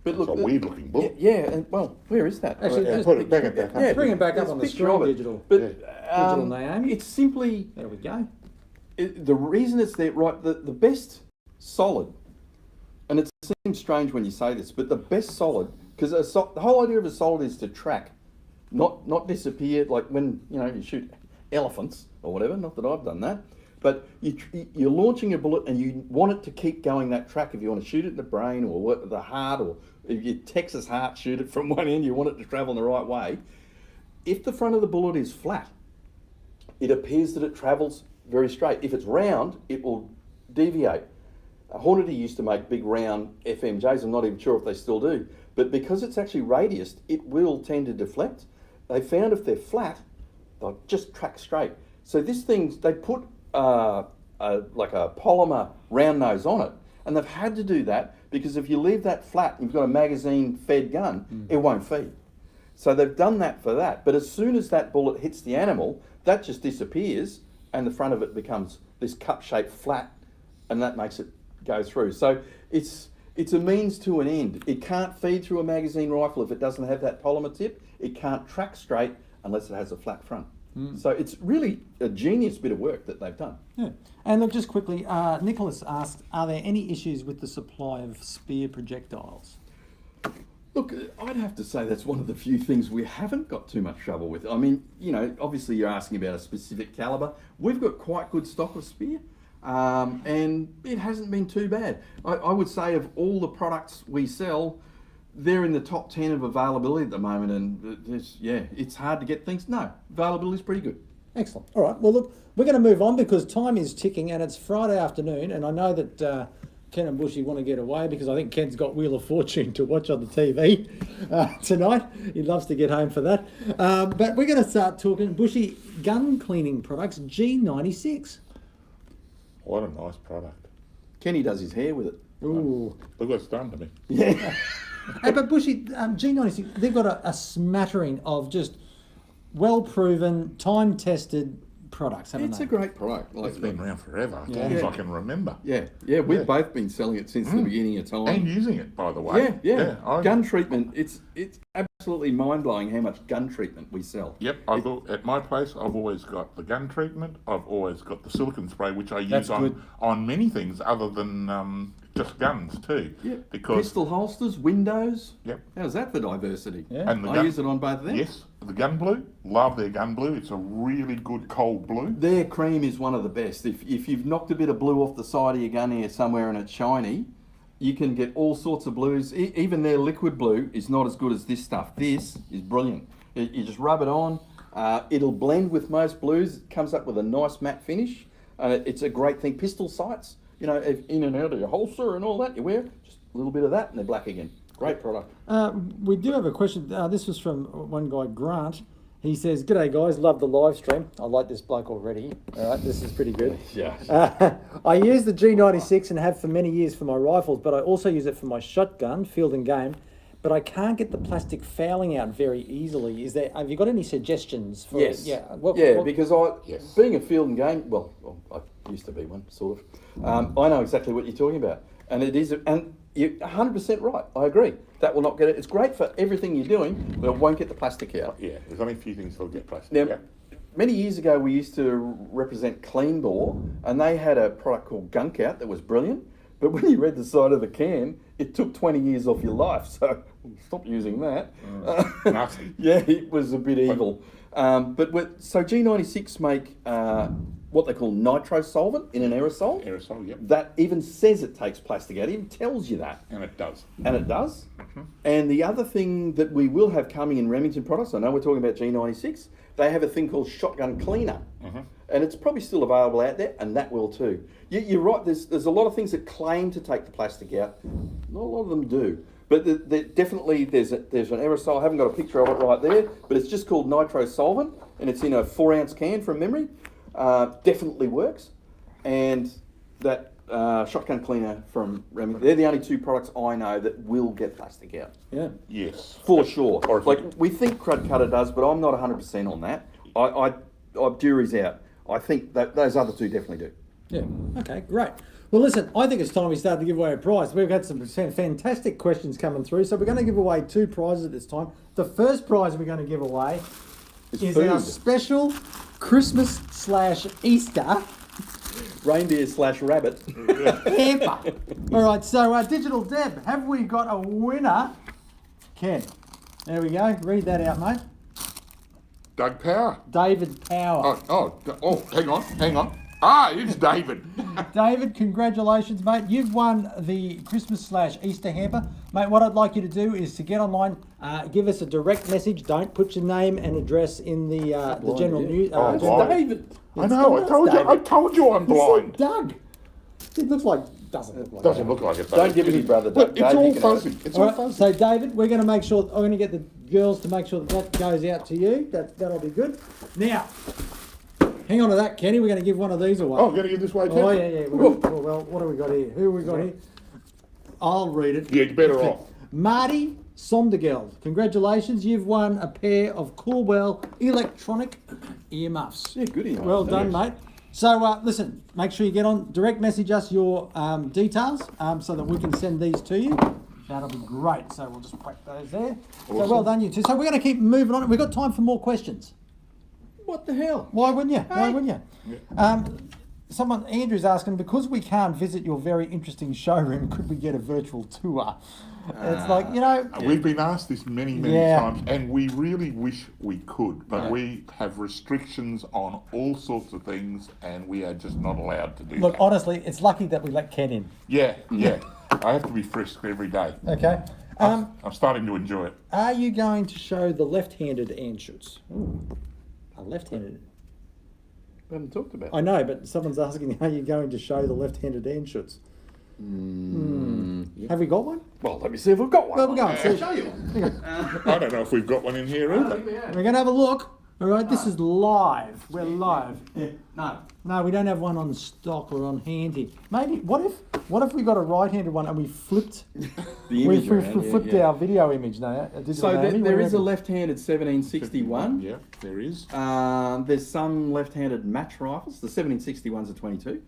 but look, It's a weird looking bullet. Yeah, and well, where is that? Actually, just put it back at that. Yeah, bring it back up there's on a the picture screen, of it. digital. But Digital Naomi. it's simply There we go. the reason it's there. Right, the best solid, and it seems strange when you say this, but the best solid, because the whole idea of a solid is to track, not disappear. Like when you shoot elephants or whatever. Not that I've done that, but you're launching a bullet and you want it to keep going that track. If you want to shoot it in the brain or the heart, or if you Texas heart shoot it from one end, you want it to travel in the right way. If the front of the bullet is flat, it appears that it travels very straight. If it's round, it will deviate. Hornady used to make big round FMJs. I'm not even sure if they still do. But because it's actually radiused, it will tend to deflect. They found if they're flat, they'll just track straight. So this thing, they put like a polymer round nose on it. And they've had to do that because if you leave that flat and you've got a magazine-fed gun, it won't feed. So they've done that for that. But as soon as that bullet hits the animal, that just disappears and the front of it becomes this cup-shaped flat, and that makes it go through. So it's a means to an end. It can't feed through a magazine rifle if it doesn't have that polymer tip. It can't track straight unless it has a flat front. So it's really a genius bit of work that they've done. Yeah. And look, just quickly, Nicholas asked, are there any issues with the supply of spear projectiles? Look, I'd have to say that's one of the few things we haven't got too much trouble with. I mean, obviously you're asking about a specific calibre. We've got quite good stock of spear. And it hasn't been too bad. I would say of all the products we sell, they're in the top 10 of availability at the moment, and it's hard to get things. No, availability is pretty good. Excellent. All right. Well, look, we're going to move on because time is ticking, and it's Friday afternoon, and I know that Ken and Bushy want to get away because I think Ken's got Wheel of Fortune to watch on the TV tonight. He loves to get home for that. But we're going to start talking Bushy gun cleaning products, G96. What a nice product. Kenny does his hair with it. Ooh. Look what it's done to me. Yeah. Hey, but Bushy, G96, they've got a smattering of just well-proven, time-tested products, haven't It's they? a great product. It's been around forever, as long as I can remember. Yeah, we've both been selling it since the beginning of time. And using it, by the way. Gun treatment, it's absolutely mind-blowing how much gun treatment we sell. Yep, at my place, I've always got the gun treatment. I've always got the silicone spray, which I use on many things other than just guns too. Yep. Because pistol holsters, windows. Yep. How's that for diversity? Yeah. And I use it on both of them. Yes, the gun blue. Love their gun blue. It's a really good cold blue. Their cream is one of the best. If you've knocked a bit of blue off the side of your gun here somewhere and it's shiny, you can get all sorts of blues. Even their liquid blue is not as good as this stuff. This is brilliant. You just rub it on. It'll blend with most blues. It comes up with a nice matte finish. It's a great thing. Pistol sights, in and out of your holster and all that you wear, just a little bit of that and they're black again. Great product. We do have a question. This was from one guy, Grant. He says, "G'day guys, love the live stream." I like this bloke already. All right, this is pretty good. Yeah. I use the G96 and have for many years for my rifles, but I also use it for my shotgun, field and game. But I can't get the plastic fouling out very easily. Have you got any suggestions for Yes. Yeah. Because being a field and game, well, I used to be one, sort of. I know exactly what you're talking about. And it is, and you're 100% right. I agree. That will not get it. It's great for everything you're doing, but it won't get the plastic out. Yeah, there's only a few things that'll get plastic Now, out. many years ago, we used to represent Clean Bore, and they had a product called Gunk Out that was brilliant. But when you read the side of the can, it took 20 years off your life. So stop using that. Nasty. Yeah, it was a bit evil. So G96 make what they call nitro solvent in an aerosol. Aerosol, yep. That even says it takes plastic out. It even tells you that. And it does. And it does. And the other thing that we will have coming in Remington products, I know we're talking about G96, they have a thing called Shotgun Cleaner. And it's probably still available out there, and that will too. You're right, there's a lot of things that claim to take the plastic out. Not a lot of them do. But definitely there's an aerosol, I haven't got a picture of it right there, but it's just called nitro solvent, and it's in a 4-ounce can from memory. Definitely works. And that shotgun cleaner from Remington, they're the only two products I know that will get plastic out. Yeah. Yes. For sure. Or Like, we think Crud Cutter does, but I'm not 100% on that. Jury's out. I think that those other two definitely do. Yeah. Okay, great. Well, listen, I think it's time we start to give away a prize. We've had some fantastic questions coming through, so we're going to give away 2 prizes at this time. The first prize we're going to give away is our special Christmas/Easter Reindeer/rabbit. hamper. All right, so Digital Deb, have we got a winner? Ken. There we go. Read that out, mate. Doug Power. David Power. Hang on. It's David. David, congratulations, mate. You've won the Christmas/Easter hamper. Mate, what I'd like you to do is to get online, give us a direct message. Don't put your name and address in the general news. David. I know, I told you I'm blind. Doug. It looks like, doesn't look like Doesn't look like it. Don't give it your brother, Doug. It's all fuzzy. It's all fuzzy. So, David, we're going to make sure, I'm going to get the girls to make sure that goes out to you. That'll be good. Now, hang on to that, Kenny. We're going to give one of these away. Oh, going to give this way too? Oh, yeah. Well, what have we got here? Who have we got here? I'll read it. Yeah, you're better off. Marty Sondergeld, congratulations. You've won a pair of Coolwell electronic earmuffs. Yeah, good earmuffs. Well done, mate. So, listen, make sure you get on, direct message us your details so that we can send these to you. That'll be great. So we'll just whack those there. Awesome. So well done, you two. So we're going to keep moving on. We've got time for more questions. What the hell? Why wouldn't you? Why wouldn't you? Yeah. Andrew's asking, because we can't visit your very interesting showroom, could we get a virtual tour? It's like, We've been asked this many times, and we really wish we could, but we have restrictions on all sorts of things, and we are just not allowed to do Look, that. honestly, it's lucky that we let Ken in. Yeah. I have to be frisked every day. Okay. I'm starting to enjoy it. Are you going to show the left-handed anshoots? A left-handed. We haven't talked about it. I know, but someone's asking, are you going to show the left-handed anshoots? Have we got one? Well, let me see if we've got one. Well, we're going. I'll show you one. I don't know if we've got one in here either. We're going to have a look. All right, this is live. We're live. No, we don't have one on stock or on hand here. Maybe, what if we got a right-handed one and we flipped The image around, we flipped our video image now? So there is a left-handed 1761. Yeah, there is. There's some left-handed match rifles. The 1761s are 22.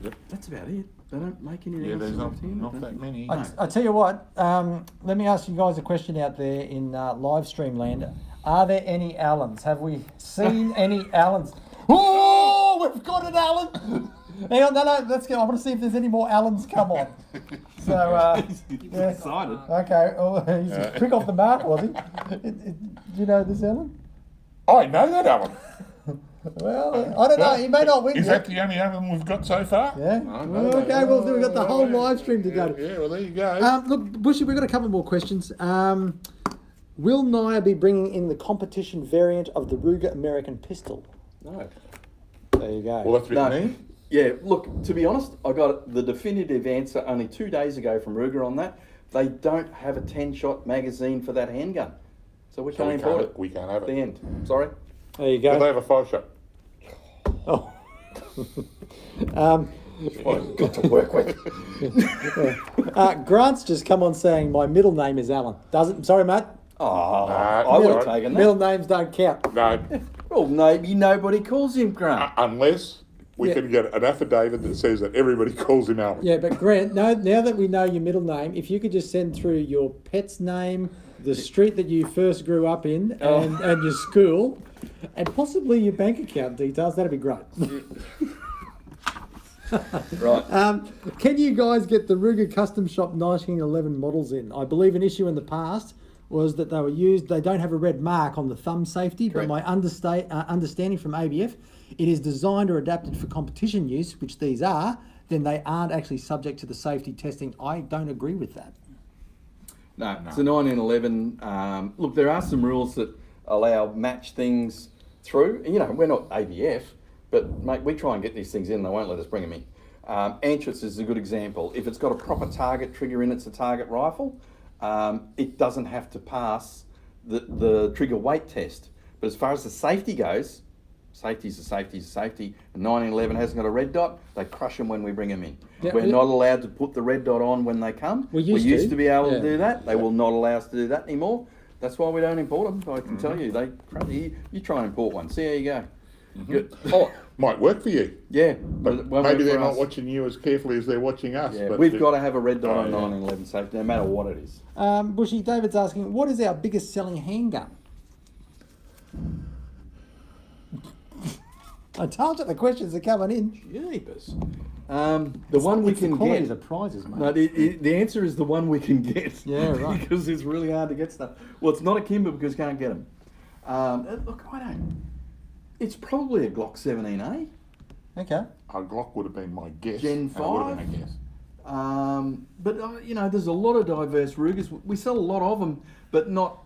Yep. That's about it. They don't make any. Yeah, else there's left-handed, not don't that they? many. I tell you what, let me ask you guys a question out there in live stream land. Are there any Allens? Have we seen any Allens? Oh, we've got an Allen! Hang on, no, let's go. I want to see if there's any more Allens come on. So, He's excited. Okay, he's quick off the mark, was he? Do you know this Allen? I know that Alan. Well, I don't know. He may not win. Is that the only Alan we've got so far? Yeah. No, Well, okay, we've got the whole live stream to go to. Yeah, well, there you go. Look, Bushy, we've got a couple more questions. Will NIOA be bringing in the competition variant of the Ruger American pistol? No. There you go. Well, that's a bit mean. Yeah, look, to be honest, I got the definitive answer only 2 days ago from Ruger on that. They don't have a 10-shot magazine for that handgun. So we So can't we import can't, it. we can't have The it. end. Sorry. There you Do go. they have a fire shop? Oh. What I've got to work with. Grant's just come on saying my middle name is Alan. Doesn't? Sorry, mate. Oh, Nah, I would have sorry. taken that. Middle names don't count. No, Well, maybe nobody calls him Grant. unless we Yeah. can get an affidavit that says that everybody calls him Alan. Yeah, but Grant, now that we know your middle name, if you could just send through your pet's name, the street that you first grew up in, and your school, and possibly your bank account details, that'd be great. Right. Can you guys get the Ruger Custom Shop 1911 models in? I believe an issue in the past was that they don't have a red mark on the thumb safety, Correct. but my understanding from ABF, it is designed or adapted for competition use, which these are, then they aren't actually subject to the safety testing. I don't agree with that. No, it's a 1911. Look, there are some rules that allow match things through. You know, we're not ABF, but mate, we try and get these things in. They won't let us bring them in. Antrix is a good example. If it's got a proper target trigger in, it's a target rifle. It doesn't have to pass the trigger weight test. But as far as the safety goes, safety's a safety. And 1911 hasn't got a red dot. They crush them when we bring them in. Yeah, We're not allowed to put the red dot on when they come. We used to be able yeah. to do that. They will not allow us to do that anymore. That's why we don't import them. I can tell you, you try and import one. See how you go. Good. Oh, might work for you. Yeah, But won't maybe work they're for not us. watching you as carefully as they're watching us. Yeah, but we've got to have a red dot on yeah. 1911 safety, no matter what it is. Bushy, David's asking, what is our biggest selling handgun? I told you the questions are coming in. Jeepers. The one we It's the can quality get. of the prizes, mate. No, the answer is the one we can get. Yeah, right. Because it's really hard to get stuff. Well, it's not a Kimber because you can't get them. Look, I don't. It's probably a Glock 17A. Okay. A Glock would have been my guess. Gen and it would have 5? been a guess. But you know, there's a lot of diverse Rugers. We sell a lot of them, but not.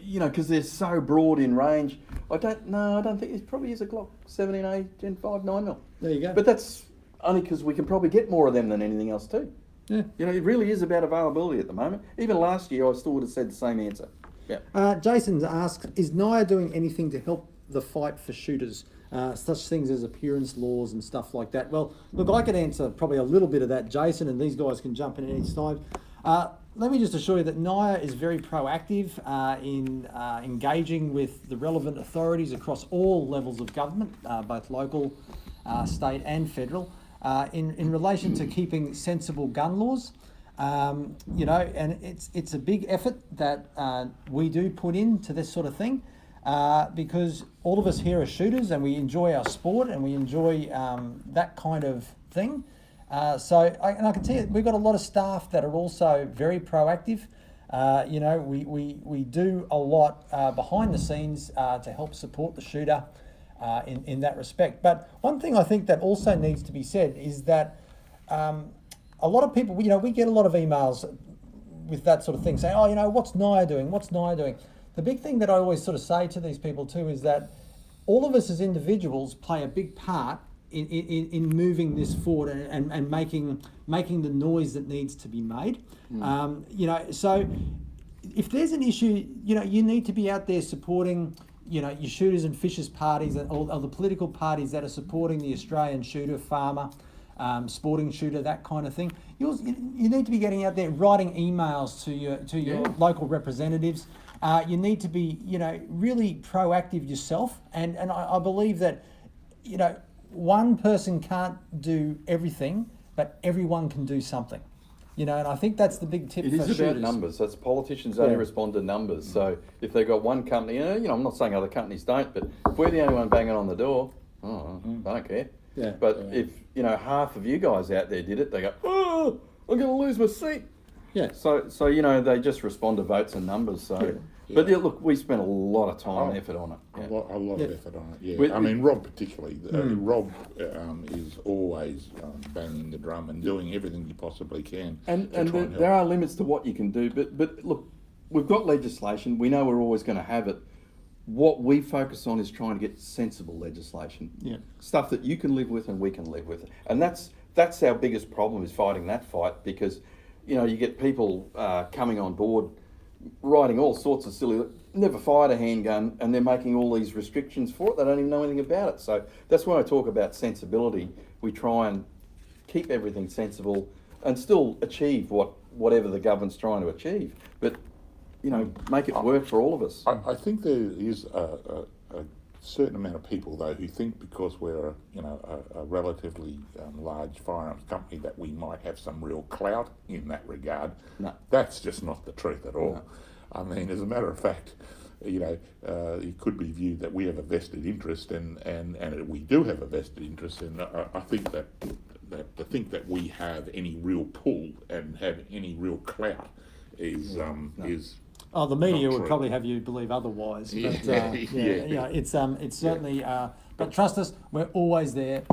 You know, because they're so broad in range. I don't think it probably is a Glock 17A Gen 5 9mm. There you go. But that's only because we can probably get more of them than anything else too. Yeah. You know, it really is about availability at the moment. Even last year, I still would have said the same answer. Yeah. Jason asks, is NIOA doing anything to help the fight for shooters? Such things as appearance laws and stuff like that. Well, look, I can answer probably a little bit of that, Jason, and these guys can jump in at any time. Let me just assure you that NIOA is very proactive in engaging with the relevant authorities across all levels of government, both local, state and federal, in relation to keeping sensible gun laws. You know, and it's a big effort that we do put into this sort of thing because all of us here are shooters and we enjoy our sport and we enjoy that kind of thing. So I can tell you, we've got a lot of staff that are also very proactive. You know, we do a lot behind the scenes to help support the shooter in that respect. But one thing I think that also needs to be said is that a lot of people, you know, we get a lot of emails with that sort of thing saying, oh, you know, what's NIOA doing? What's NIOA doing? The big thing that I always sort of say to these people too is that all of us as individuals play a big part in moving this forward and making the noise that needs to be made. You know, so if there's an issue, you know, you need to be out there supporting, you know, your shooters and fishers parties and all the political parties that are supporting the Australian shooter, farmer, sporting shooter, that kind of thing. You need to be getting out there, writing emails to your local representatives. You need to be, you know, really proactive yourself. And I believe that, you know, one person can't do everything, but everyone can do something. You know, and I think that's the big tip for shooters. It is about numbers. That's politicians only respond to numbers. So if they've got one company, you know, I'm not saying other companies don't, but if we're the only one banging on the door, I don't care. Yeah. But if, you know, half of you guys out there did it, they go, oh, I'm going to lose my seat. Yeah. So you know, they just respond to votes and numbers. So, but yeah, look, we spent a lot of time and effort on it. A lot of effort on it. Yeah, We- I mean, Rob particularly. Rob is always banging the drum and doing everything he possibly can. And to try and there help. are limits to what you can do. But look, we've got legislation. We know we're always going to have it. What we focus on is trying to get sensible legislation. Yeah. Stuff that you can live with and we can live with. And that's our biggest problem, is fighting that fight, because, you know, you get people coming on board writing all sorts of silly, never fired a handgun, and they're making all these restrictions for it. They don't even know anything about it. So that's why I talk about sensibility. We try and keep everything sensible and still achieve whatever the government's trying to achieve. But, you know, make it work for all of us. I think there is a certain amount of people, though, who think because we're a relatively large firearms company that we might have some real clout in that regard. No. That's just not the truth at all. No. I mean, as a matter of fact, it could be viewed that we have a vested interest, and we do have a vested interest, and I think that to think that we have any real pull and have any real clout is Oh, the media not would true. probably have you believe otherwise. But, Yeah. it's certainly. But trust us, we're always there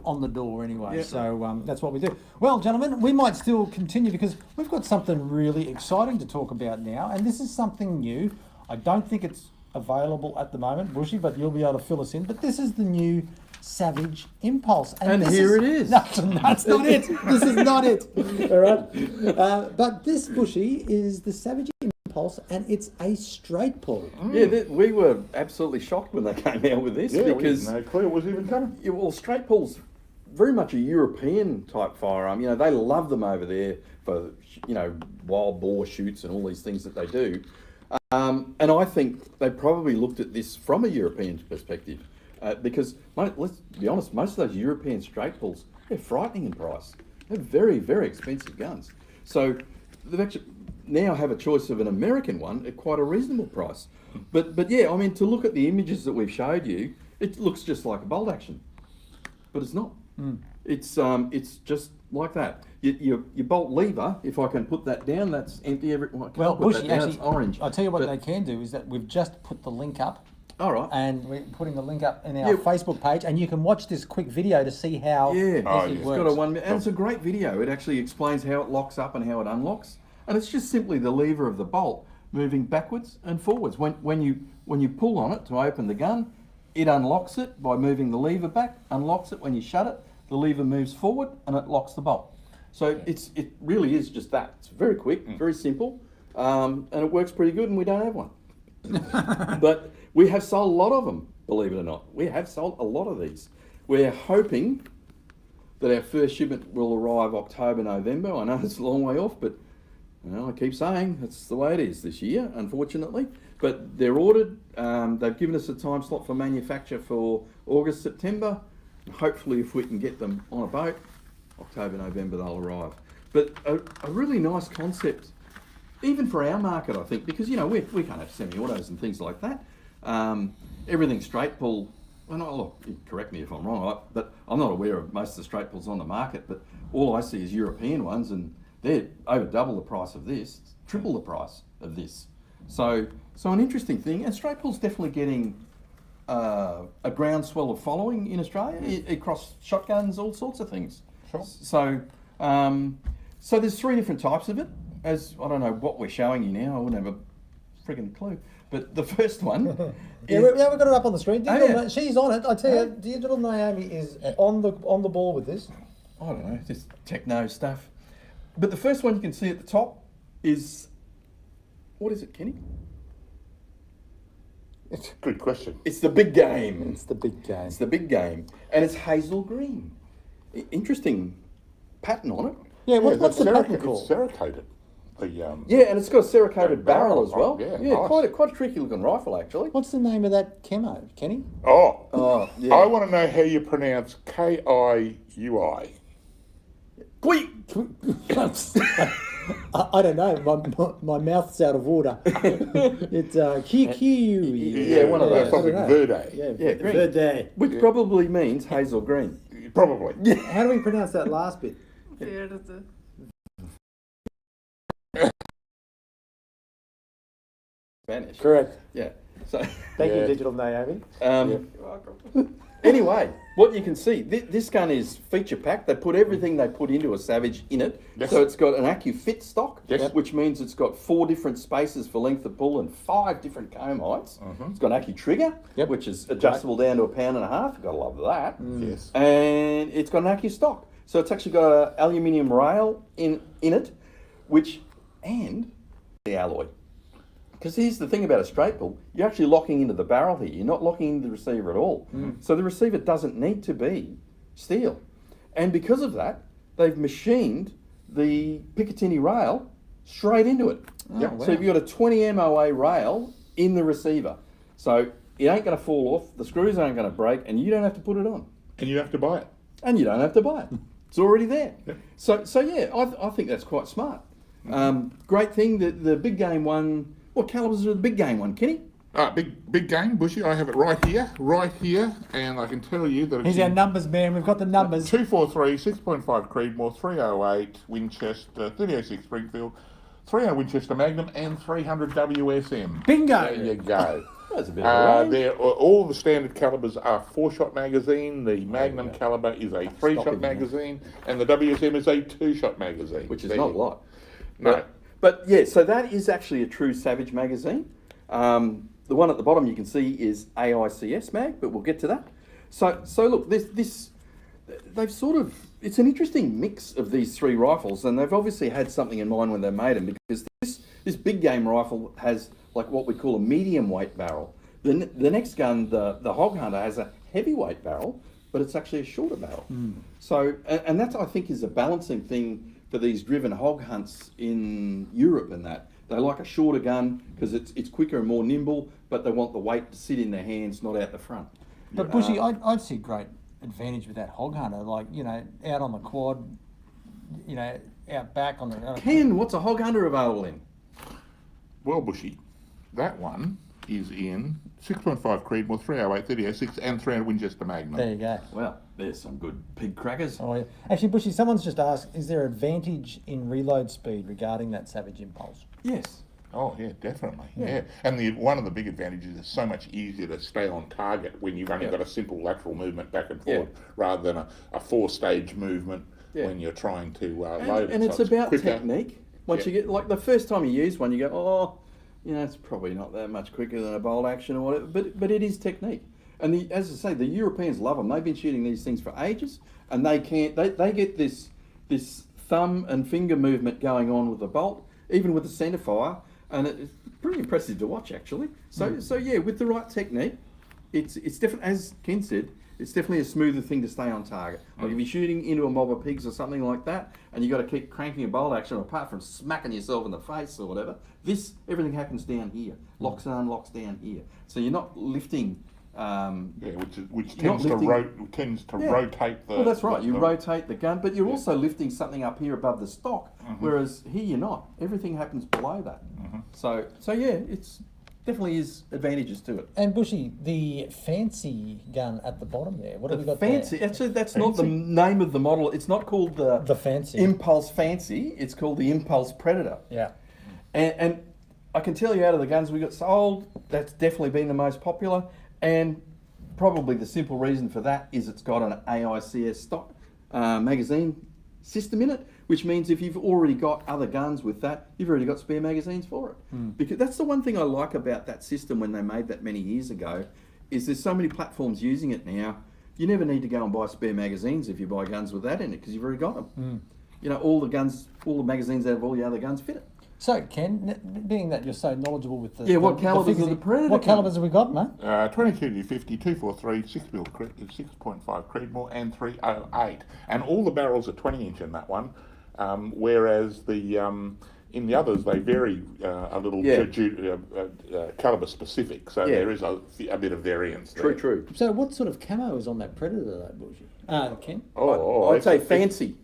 on the door anyway. Yeah. So that's what we do. Well, gentlemen, we might still continue because we've got something really exciting to talk about now, and this is something new. I don't think it's available at the moment, Bushy, but you'll be able to fill us in. But this is the new Savage Impulse. And this here it is. No, that's not it. This is not it. All right. But this, Bushy, is the Savage Impulse, and it's a straight pull. Yeah, we were absolutely shocked when they came out with this we because didn't know clear was even coming. yeah, well, straight pull's very much a European type firearm. You know, they love them over there for, you know, wild boar shoots and all these things that they do. And I think they probably looked at this from a European perspective because, let's be honest, most of those European straight pulls, they're frightening in price. They're very, very expensive guns. So they've actually now have a choice of an American one at quite a reasonable price. But yeah, I mean, to look at the images that we've showed you, it looks just like a bolt action, but it's not. It's just like that. Your bolt lever, if I can put that down, that's empty. Well, Bushy, actually, it's orange. I'll tell you what they can do is that we've just put the link up. All right. And we're putting the link up in our Facebook page, and you can watch this quick video to see how Yeah, it it's works. got a 1 minute, and it's a great video. It actually explains how it locks up and how it unlocks, and it's just simply the lever of the bolt moving backwards and forwards. When you pull on it to open the gun, it unlocks it by moving the lever back. Unlocks it when you shut it. The lever moves forward and it locks the bolt. So it really is just that. It's very quick, very simple, and it works pretty good. And we don't have one, but we have sold a lot of them. Believe it or not, we have sold a lot of these. We're hoping that our first shipment will arrive October, November. I know it's a long way off, but you know, I keep saying that's the way it is this year, unfortunately. But they're ordered. They've given us a time slot for manufacture for August, September. Hopefully, if we can get them on a boat, October, November, they'll arrive. But a really nice concept, even for our market, I think, because, you know, we can't have semi-autos and things like that. Everything's straight pull. Well, look, correct me if I'm wrong, but I'm not aware of most of the straight pulls on the market, but all I see is European ones, and they're over double the price of this, triple the price of this. So an interesting thing, and straight pull's definitely getting a groundswell of following in Australia across shotguns, all sorts of things. Sure. So there's 3 different types of it. As I don't know what we're showing you now, I wouldn't have a frigging clue. But the first one, we've got it up on the screen. yeah. She's on it. I tell you, Digital Naomi is on the ball with this. I don't know, just techno stuff. But the first one you can see at the top is, what is it, Kenny? It's a good question. It's the big game. It's the big game. It's the big game, and it's hazel green. Interesting pattern on it. Yeah, what's the pattern It's called? cerakoted. Yeah, and it's got a cerakoted barrel as well. Yeah, Yeah, nice. quite a tricky looking rifle actually. What's the name of that camo, Kenny? Oh, yeah. I want to know how you pronounce Kiui. Quick! I don't know. My mouth's out of order. It's Kikiu. Yeah, one of those. Something Verde. Yeah, green. Verde. Which probably means hazel green. Probably. How do we pronounce that last bit? Spanish. Correct. Yeah. So Thank you, Yeah. Digital Naomi. anyway, what you can see, this gun is feature packed. They put everything they put into a Savage in it. Yes. So it's got an AccuFit stock, Yes. which means it's got 4 different spaces for length of pull and 5 different comb heights. It's got an Accu-Trigger, Yep. which is adjustable down to 1.5 pounds. You've got to love that. Yes. And it's got an Accu-Stock. So it's actually got an aluminium rail in it, and the alloy. Because here's the thing about a straight pull, you're actually locking into the barrel here. You're not locking into the receiver at all. So the receiver doesn't need to be steel. And because of that, they've machined the Picatinny rail straight into it. Wow. So you've got a 20 MOA rail in the receiver. So it ain't going to fall off, the screws aren't going to break, and you don't have to put it on. And you have to buy it. And you don't have to buy it. It's already there. Yeah. So yeah, I think that's quite smart. Great thing that the big game one. What calibers are the big game one, Kenny? Big game, Bushy. I have it right here, and I can tell you that it's Here's our numbers, man. We've got the numbers. 243, 6.5 Creedmoor, 308 Winchester, 306 Springfield, 300 Winchester Magnum, and 300 WSM. Bingo. There you go. That's a bit of a range. All the standard calibers are 4-shot magazine. The Magnum caliber is a 3-shot magazine, and the WSM is a 2-shot magazine. Which is not a lot. No. But yeah, so that is actually a true Savage magazine. The one at the bottom you can see is AICS mag, but we'll get to that. So look, they've sort of, it's an interesting mix of these three rifles, and they've obviously had something in mind when they made them, because this big game rifle has like what we call a medium weight barrel. The next gun, the Hog Hunter, has a heavyweight barrel, but it's actually a shorter barrel. So, and that I think is a balancing thing for these driven hog hunts in Europe and that. They like a shorter gun because it's quicker and more nimble, but they want the weight to sit in their hands, not out the front. But Bushy, I'd see great advantage with that Hog Hunter, like, you know, out on the quad, you know, out back on the... Ken, what's a Hog Hunter available in? Well, Bushy, that one is in 6.5 Creedmoor, 308, 306, and 300 Winchester Magnum. There you go. Well, there's some good pig crackers. Oh, yeah. Actually, Bushy, someone's just asked, is there advantage in reload speed regarding that Savage Impulse? Yes. Oh yeah, definitely. Yeah, and one of the big advantages is it's so much easier to stay on target when you've only got a simple lateral movement back and forth, rather than a 4-stage movement when you're trying to load it. And it's about quicker. technique. Once you get, like the first time you use one, you go, oh, you know, it's probably not that much quicker than a bolt action or whatever, but it is technique. And as I say, the Europeans love them. They've been shooting these things for ages, and they get this thumb and finger movement going on with the bolt, even with the centre fire, and it's pretty impressive to watch actually. So yeah, with the right technique, it's definitely, as Ken said, it's definitely a smoother thing to stay on target. Like if you're shooting into a mob of pigs or something like that, and you got to keep cranking a bolt action, apart from smacking yourself in the face or whatever, everything happens down here. Locks and unlocks down here. So you're not lifting. Which tends to rotate the. Well, that's right. You rotate the gun, but you're also lifting something up here above the stock, whereas here you're not. Everything happens below that. So yeah, it's definitely is advantages to it. And Bushy, the fancy gun at the bottom there, what have we got fancy, there? Actually, that's not the name of the model. It's not called the fancy Impulse Fancy. It's called the Impulse Predator. Yeah. And I can tell you, out of the guns we got sold, that's definitely been the most popular. And probably the simple reason for that is it's got an AICS stock magazine system in it, which means if you've already got other guns with that, you've already got spare magazines for it. Because that's the one thing I like about that system when they made that many years ago, is there's so many platforms using it now, you never need to go and buy spare magazines if you buy guns with that in it, because you've already got them. You know, all the magazines out of all the other guns fit it. So, Ken, being that you're so knowledgeable with the... Yeah, what calibers are the Predator? What calibers have we got, mate? 22 to 50, 243, 6.5 Creedmoor, and 308. And all the barrels are 20-inch in that one, whereas in the others they vary a little caliber specific, so there is a bit of variance there. True. So what sort of camo is on that Predator though, Bushy? Ken? I'd say fancy.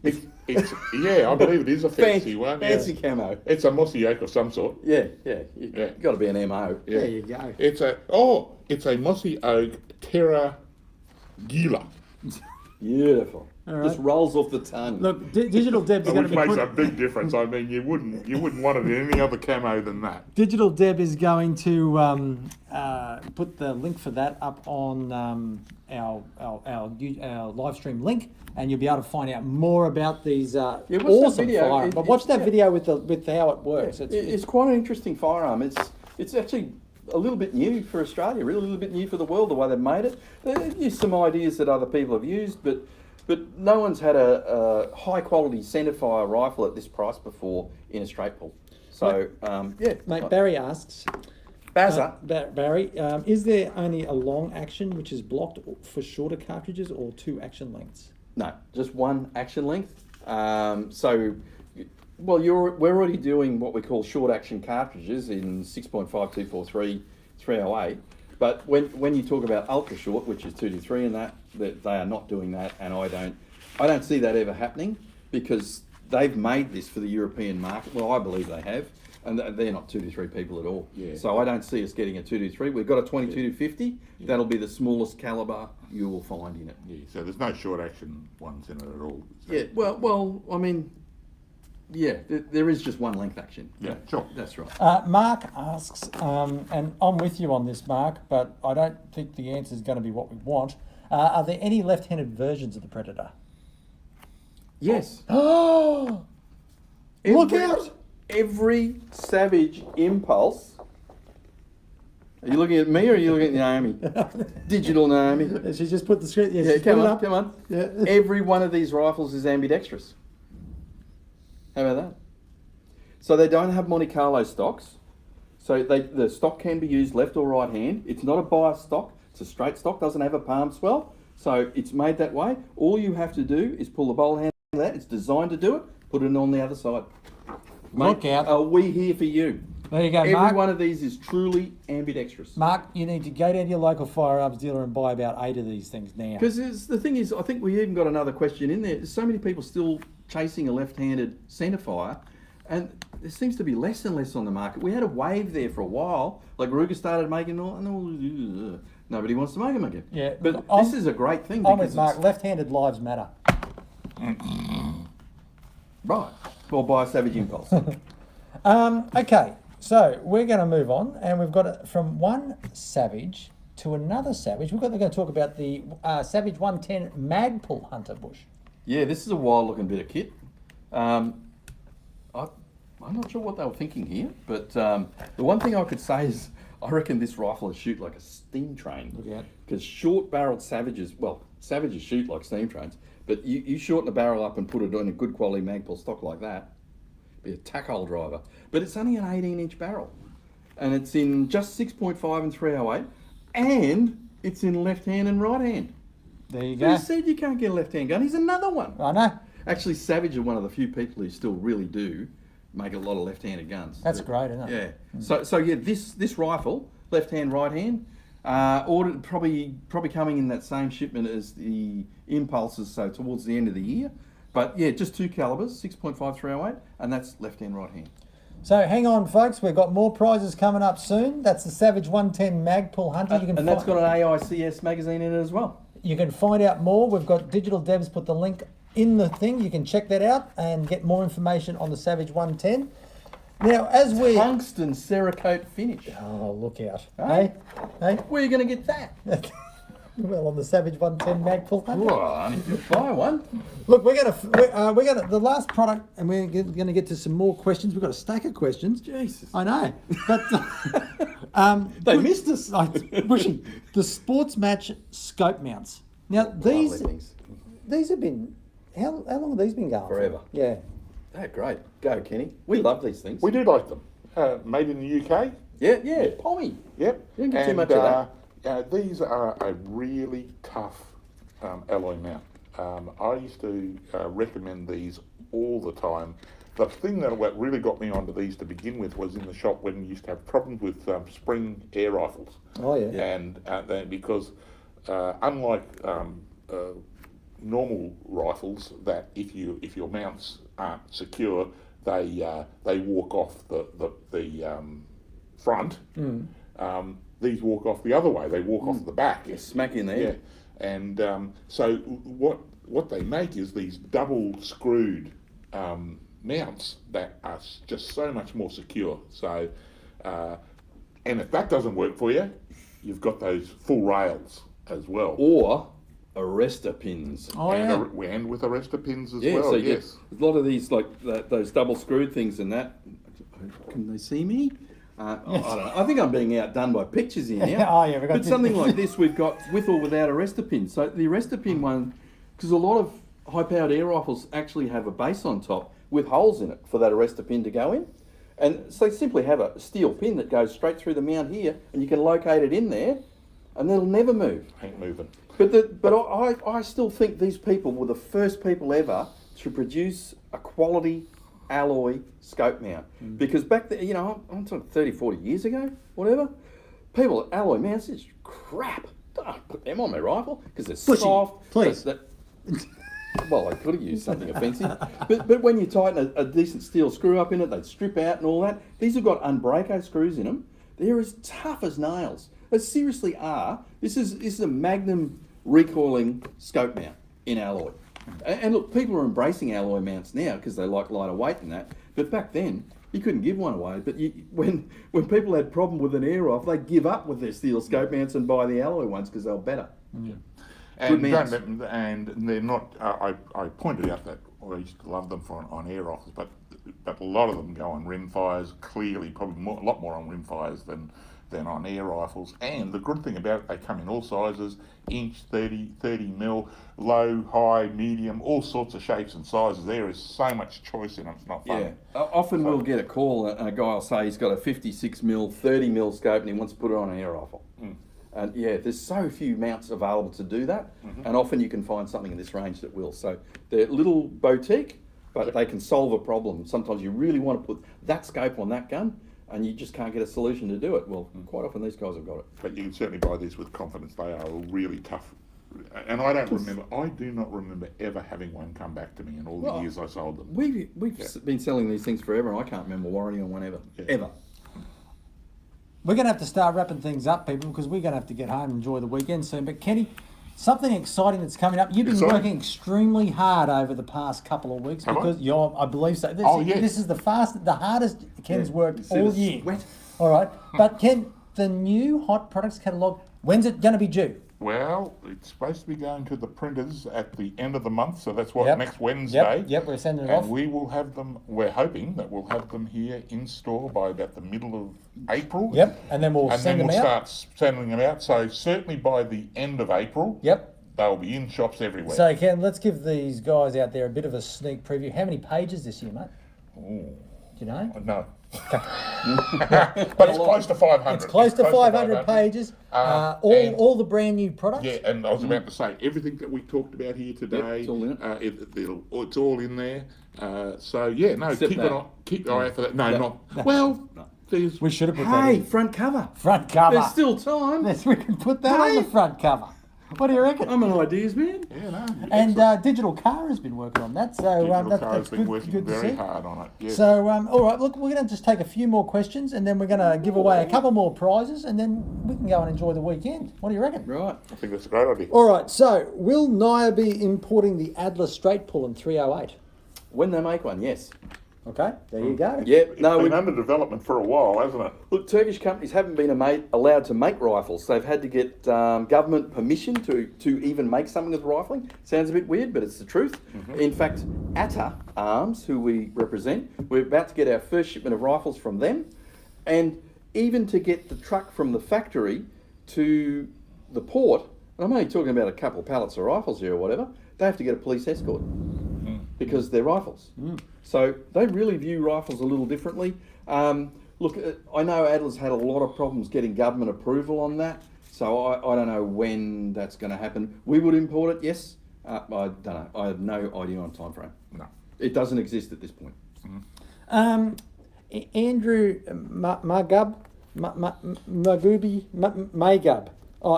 I believe it is a fancy one. Fancy camo. It's a mossy oak of some sort. Yeah. Got to be an MO. Yeah. There you go. It's a mossy oak Terra Gila. Beautiful. Right. Just rolls off the tongue. Look, Digital Deb's going to be... Which makes a big difference. I mean, you wouldn't want it in any other camo than that. Digital Deb is going to put the link for that up on our live stream link, and you'll be able to find out more about these awesome firearms. But watch that video with how it works. Yeah, it's quite an interesting firearm. It's actually a little bit new for Australia, really a little bit new for the world, the way they've made it. They've used some ideas that other people have used, but no one's had a high quality centerfire rifle at this price before in a straight pull. So, yeah. Mate, Barry asks, Bazza. Barry, is there only a long action which is blocked for shorter cartridges or 2 action lengths? No, just 1 action length. Well, we're already doing what we call short action cartridges in 6.5243, 308. But when you talk about ultra short, which is 223 and that they are not doing that, and I don't see that ever happening, because they've made this for the European market. Well, I believe they have, and they're not 223 people at all. Yeah. So I don't see us getting a 223. We've got a 22 to 50. Yeah. That'll be the smallest caliber you will find in it. Yeah. So there's no short action ones in it at all. So. Yeah. Well, I mean, yeah, there is just 1 length action. Yeah, sure. That's right. Mark asks, and I'm with you on this, Mark, but I don't think the answer is going to be what we want. Are there any left-handed versions of the Predator? Yes. Oh, look out! Every Savage Impulse. Are you looking at me or are you looking at Naomi? Digital Naomi. She just put the screen. Yeah, come on, come on. Yeah. Every one of these rifles is ambidextrous. How about that? So they don't have Monte Carlo stocks. So the stock can be used left or right hand. It's not a bias stock. It's a straight stock. Doesn't have a palm swell. So it's made that way. All you have to do is pull the bowl hand of that. It's designed to do it. Put it on the other side. Look out. Are we here for you? There you go, Every Mark. one of these is truly ambidextrous. Mark, you need to go down to your local firearms dealer and buy about 8 of these things now. Because the thing is, I think we even got another question in there. There's so many people still chasing a left-handed centerfire, and there seems to be less and less on the market. We had a wave there for a while, like Ruger started making all, and nobody wants to make them again. Yeah, but I'm- this is a great thing. I'm because with Mark. it's- Left-handed lives matter. Right. Well, buy a Savage Impulse. Okay, so we're going to move on, and we've got it from one Savage to another Savage. We're going to talk about the Savage 110 Magpul Hunter Bush. Yeah, this is a wild-looking bit of kit. I'm not sure what they were thinking here, but the one thing I could say is I reckon this rifle will shoot like a steam train. Look out. Because short-barreled Savages, well, Savages shoot like steam trains, but you shorten the barrel up and put it on a good quality Magpul stock like that, be a tack hole driver. But it's only an 18-inch barrel, and it's in just 6.5 and 308, and it's in left hand and right hand. There you Who go. said you can't get a left-hand gun? Here's another one. I know. Actually, Savage are one of the few people who still really do make a lot of left-handed guns. That's great, isn't it? Yeah. So yeah, this rifle, left hand, right hand, ordered probably coming in that same shipment as the Impulses. So towards the end of the year, but yeah, just 2 calibers, 6.5 308, and that's left hand, right hand. So hang on, folks. We've got more prizes coming up soon. That's the Savage 110 Magpul Hunter. And that's got an AICS magazine in it as well. You can find out more. We've got Digital Devs put the link in the thing. You can check that out and get more information on the Savage 110. Now, as we... Tungsten Cerakote finish. Oh, look out. Hey? Hey? Where are you going to get that? Well, on the Savage 110 Magpul Hunter. Well, I need to buy one. Look, we're gonna the last product, and we're gonna get to some more questions. We've got a stack of questions. Jesus. I know, but They missed us. Bushy, the sports match scope mounts. Now these have been how long have these been going? Forever. For? Yeah. They're great. Go, Kenny. We love these things. We do like them. Made in the UK. Yeah, Pommy. Yep. You don't get too much of that. These are a really tough alloy mount. I used to recommend these all the time. The thing that really got me onto these to begin with was in the shop when you used to have problems with spring air rifles. Oh yeah. And because unlike normal rifles, that if your mounts aren't secure, they walk off the front. These walk off the other way. They walk off the back. Yeah, smack in there. Yeah, and so what they make is these double screwed mounts that are just so much more secure. So, and if that doesn't work for you, you've got those full rails as well. Or arrestor pins. Oh and, yeah. and with arrestor pins as Yeah, well. so Yes. a lot of these, like those double screwed things and that. Can they see me? I don't know. I think I'm being outdone by pictures here now. Oh, yeah, we've got but something like this we've got with or without arrestor pins. So the arrestor pin one, because a lot of high-powered air rifles actually have a base on top with holes in it for that arrestor pin to go in. And so they simply have a steel pin that goes straight through the mount here, and you can locate it in there, and it'll never move. Ain't moving. But I still think these people were the first people ever to produce a quality alloy scope mount. Because back then, you know, I'm talking 30, 40 years ago, whatever, people at alloy mounts is crap. Don't put them on my rifle because they're soft. Please. Well, I could have used something offensive. But when you tighten a decent steel screw up in it, they'd strip out and all that. These have got Unbreako screws in them. They're as tough as nails. They seriously are. This is a Magnum recoiling scope mount in alloy. And look, people are embracing alloy mounts now because they like lighter weight and that. But back then, you couldn't give one away. But when people had problem with an air rifle, they'd give up with their steel scope mounts and buy the alloy ones because they were better. Yeah. And they're not. I pointed out that I used to love them on air rifles, but a lot of them go on rim fires. Clearly, probably a lot more on rim fires than on air rifles. And the good thing about it, they come in all sizes: inch, 30 mil, low, high, medium, all sorts of shapes and sizes. There is so much choice in them. It's not funny. Yeah. Often we'll get a call and a guy will say he's got a 56 mil, 30 mil scope and he wants to put it on an air rifle. And yeah, there's so few mounts available to do that, and often you can find something in this range that will. So they're little boutique, but they can solve a problem. Sometimes you really want to put that scope on that gun, and you just can't get a solution to do it. Well, quite often these guys have got it. But you can certainly buy these with confidence. They are really tough. And I do not remember ever having one come back to me in all the years I sold them. We've been selling these things forever, and I can't remember warranty on one ever. We're going to have to start wrapping things up, people, because we're going to have to get home and enjoy the weekend soon. But Kenny, something exciting that's coming up. You've been working extremely hard over the past couple of weeks because I believe so. This is the hardest Ken's worked all year. All right, but Ken, the new hot products catalogue, when's it going to be due? Well, it's supposed to be going to the printers at the end of the month, so that's next Wednesday. Yep, we're sending it off. And we will have them, we're hoping that we'll have them here in store by about the middle of April. Yep, and then we'll send them out. Start sending them out, so certainly by the end of April. Yep. They'll be in shops everywhere. So Ken, let's give these guys out there a bit of a sneak preview. How many pages this year, mate? Ooh. Do you know? No. But it's close to 500. It's close to 500 pages. All the brand new products. Yeah, and I was about to say, everything that we talked about here today, it's all in it's all in there. So yeah, no, Except keep an eye out for that. No. We should have put that in. Front cover. Front cover. There's still time. Yes, we can put that on the front cover. What do you reckon? I'm an ideas man. Yeah, no. And Digital Car has been working on that, so that's been working very hard on it. Yes. So, all right, look, we're going to just take a few more questions, and then we're going to give away a couple more prizes, and then we can go and enjoy the weekend. What do you reckon? Right. I think that's a great idea. All right, so will NIOA be importing the Adler straight pull in 308? When they make one, yes. Okay, there you go. Yeah, It's been under development for a while, hasn't it? Look, Turkish companies haven't been allowed to make rifles. They've had to get government permission to even make something with rifling. Sounds a bit weird, but it's the truth. In fact, Atta Arms, who we represent, we're about to get our first shipment of rifles from them. And even to get the truck from the factory to the port, and I'm only talking about a couple of pallets of rifles here or whatever, they have to get a police escort because they're rifles. So they really view rifles a little differently. Look, I know Adler's had a lot of problems getting government approval on that, so I don't know when that's going to happen. We would import it, yes. I don't know. I have no idea on time frame. No. It doesn't exist at this point. Andrew Magub,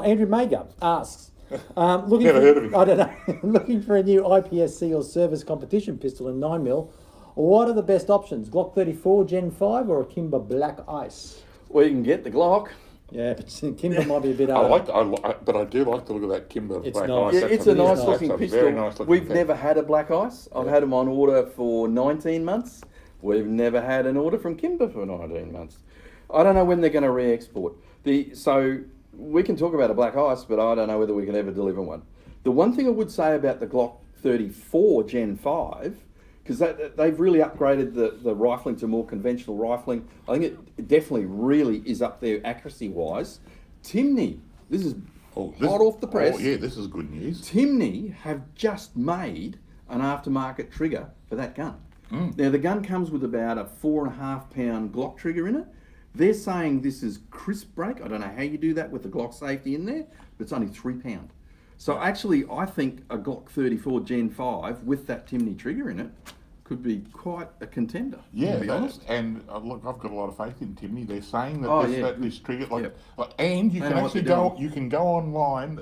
Andrew Magub asks, Never heard of him. I don't know, looking for a new IPSC or service competition pistol in 9mm. What are the best options? Glock 34 Gen 5 or a Kimber Black Ice? Well, you can get the Glock. Yeah, but Kimber might be a bit but I do like the look of that Kimber Black nice. Ice. Yeah, it's a nice looking That's a pistol. very nice looking We've pistol. never had a Black Ice. I've had them on order for 19 months. We've never had an order from Kimber for 19 months. I don't know when they're going to re-export. So we can talk about a Black Ice, but I don't know whether we can ever deliver one. The one thing I would say about the Glock 34 Gen 5, because they've really upgraded the rifling to more conventional rifling. I think it definitely really is up there accuracy-wise. Timney, this is hot off the press. Oh, yeah, this is good news. Timney have just made an aftermarket trigger for that gun. Now, the gun comes with about a 4.5 pound Glock trigger in it. They're saying this is crisp break. I don't know how you do that with the Glock safety in there, but it's only 3 pound. So actually, I think a Glock 34 Gen 5 with that Timney trigger in it could be quite a contender. Yeah, to be honest. and look, I've got a lot of faith in Timney. They're saying that this trigger, and you can actually you can go online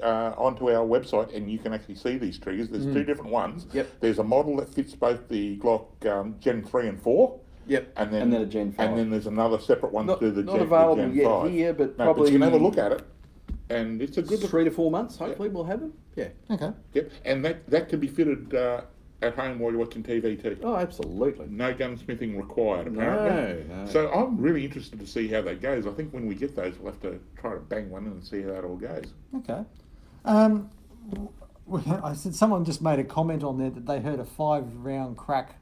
onto our website and you can actually see these triggers. There's 2 different ones. Yep. There's a model that fits both the Glock Gen 3 and 4. Yep, and then a Gen 5. And then there's another separate one to do the not Gen, available the Gen yet 5. here, but No, probably but you can have a look at it. And it's a good 3 to 4 months, hopefully we'll have them. Yeah. Okay. Yep, and that can be fitted at home while you're watching TV too. Oh, absolutely. No gunsmithing required, apparently. No. So I'm really interested to see how that goes. I think when we get those, we'll have to try to bang one in and see how that all goes. Okay. I said someone just made a comment on there that they heard a 5-round crack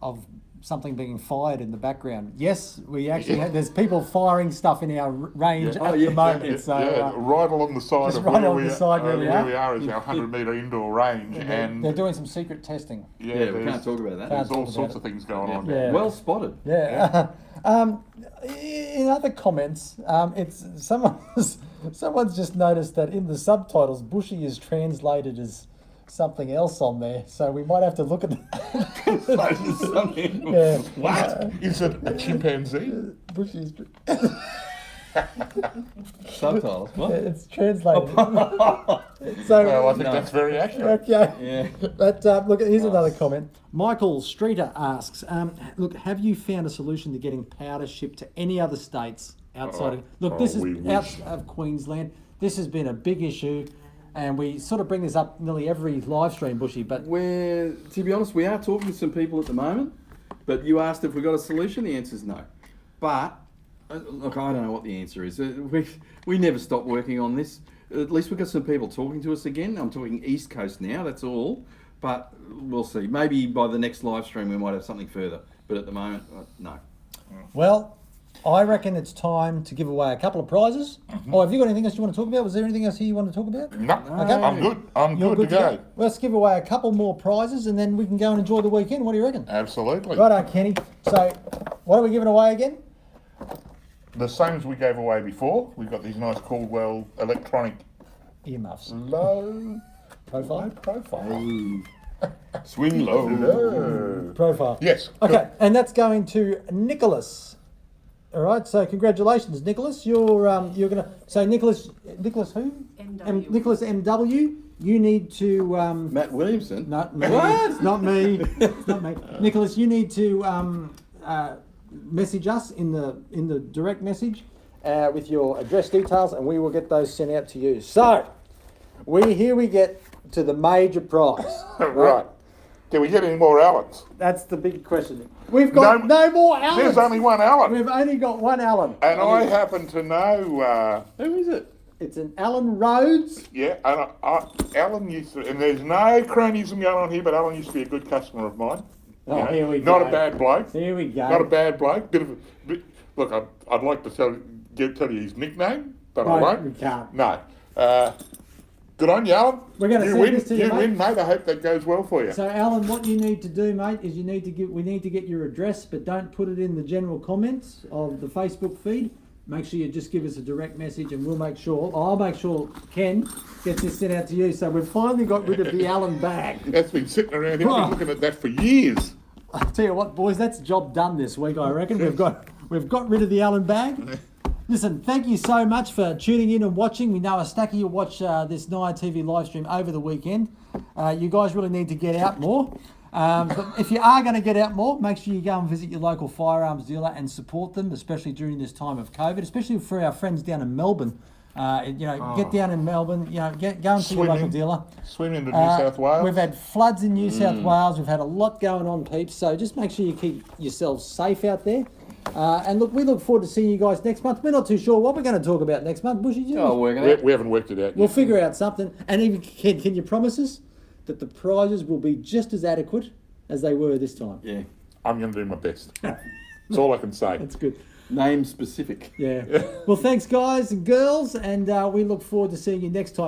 of something being fired in the background. Yes, we actually had, there's people firing stuff in our range at the moment. Right along the side just of right where, along we, the side where we are is our 100-metre indoor range. And they're doing some secret testing. Yeah, we can't talk about that. There's all sorts of things going on. Yeah. Well spotted. Yeah. In other comments, it's someone's just noticed that in the subtitles, Bushy is translated as something else on there, so we might have to look at Something. yeah. What? Is it a chimpanzee? Bushy's Subtitles. What? it's translated. So Well, I think that's very accurate. okay. Yeah. But look, here's another comment. Michael Streeter asks, look, have you found a solution to getting powder shipped to any other states outside of... Look, this is out of Queensland. This has been a big issue, and we sort of bring this up nearly every live stream, Bushy, but... To be honest, we are talking to some people at the moment, but you asked if we got a solution, the answer is no. But, look, I don't know what the answer is. We never stop working on this. At least we've got some people talking to us again. I'm talking East Coast now, that's all. But we'll see. Maybe by the next live stream we might have something further. But at the moment, no. Well, I reckon it's time to give away a couple of prizes. Oh, have you got anything else you want to talk about? Was there anything else here you want to talk about? No, Okay. I'm good. I'm You're good to go. Let's give away a couple more prizes and then we can go and enjoy the weekend. What do you reckon? Absolutely. Righto, Kenny. So, what are we giving away again? The same as we gave away before. We've got these nice Caldwell electronic Earmuffs. low Profile? profile. Swing low. Low. Profile. Yes. Okay, and that's going to Nicholas. All right, so congratulations, Nicholas. You're gonna Nicholas who? MW. Nicholas MW. You need to Matt Williamson. not me. What? It's not me. It's not me. Nicholas, you need to message us in the direct message with your address details, and we will get those sent out to you. So, here we get to the major prize. Right. Can we get any more Allens? That's the big question. We've got no more Allens. There's only one Allen. We've only got one Allen. And I happen to know, Who is it? It's an Allen Rhodes. yeah, and Alan used to, and there's no cronyism going on here, but Alan used to be a good customer of mine. Oh, here we Not go. a bad bloke. Here we go. Not a bad bloke. Look, I'd like to tell you his nickname, but I No, won't. we can't. No. Good on you, Alan. We're gonna you send win. this to you, You mate. win, mate. I hope that goes well for you. So, Alan, what you need to do, mate, is we need to get your address, but don't put it in the general comments of the Facebook feed. Make sure you just give us a direct message, and I'll make sure Ken gets this sent out to you. So we've finally got rid of the Allen bag. That's been sitting around here. I've been looking at that for years. I'll tell you what, boys, that's job done this week, I reckon. We've got rid of the Allen bag. Listen, thank you so much for tuning in and watching. We know a stack of you watch this NIOA TV live stream over the weekend. You guys really need to get out more. But if you are going to get out more, make sure you go and visit your local firearms dealer and support them, especially during this time of COVID, especially for our friends down in Melbourne. Get down in Melbourne, go and see your local dealer. Swim into New South Wales. We've had floods in New South Wales. We've had a lot going on, peeps. So just make sure you keep yourselves safe out there. And look, we look forward to seeing you guys next month. We're not too sure what we're going to talk about next month, Bushy. We haven't worked it out yet. We'll figure out something. And even can you promise us that the prizes will be just as adequate as they were this time? Yeah. I'm going to do my best. That's all I can say. That's good. Name specific. Yeah. Well, thanks, guys and girls, and we look forward to seeing you next time.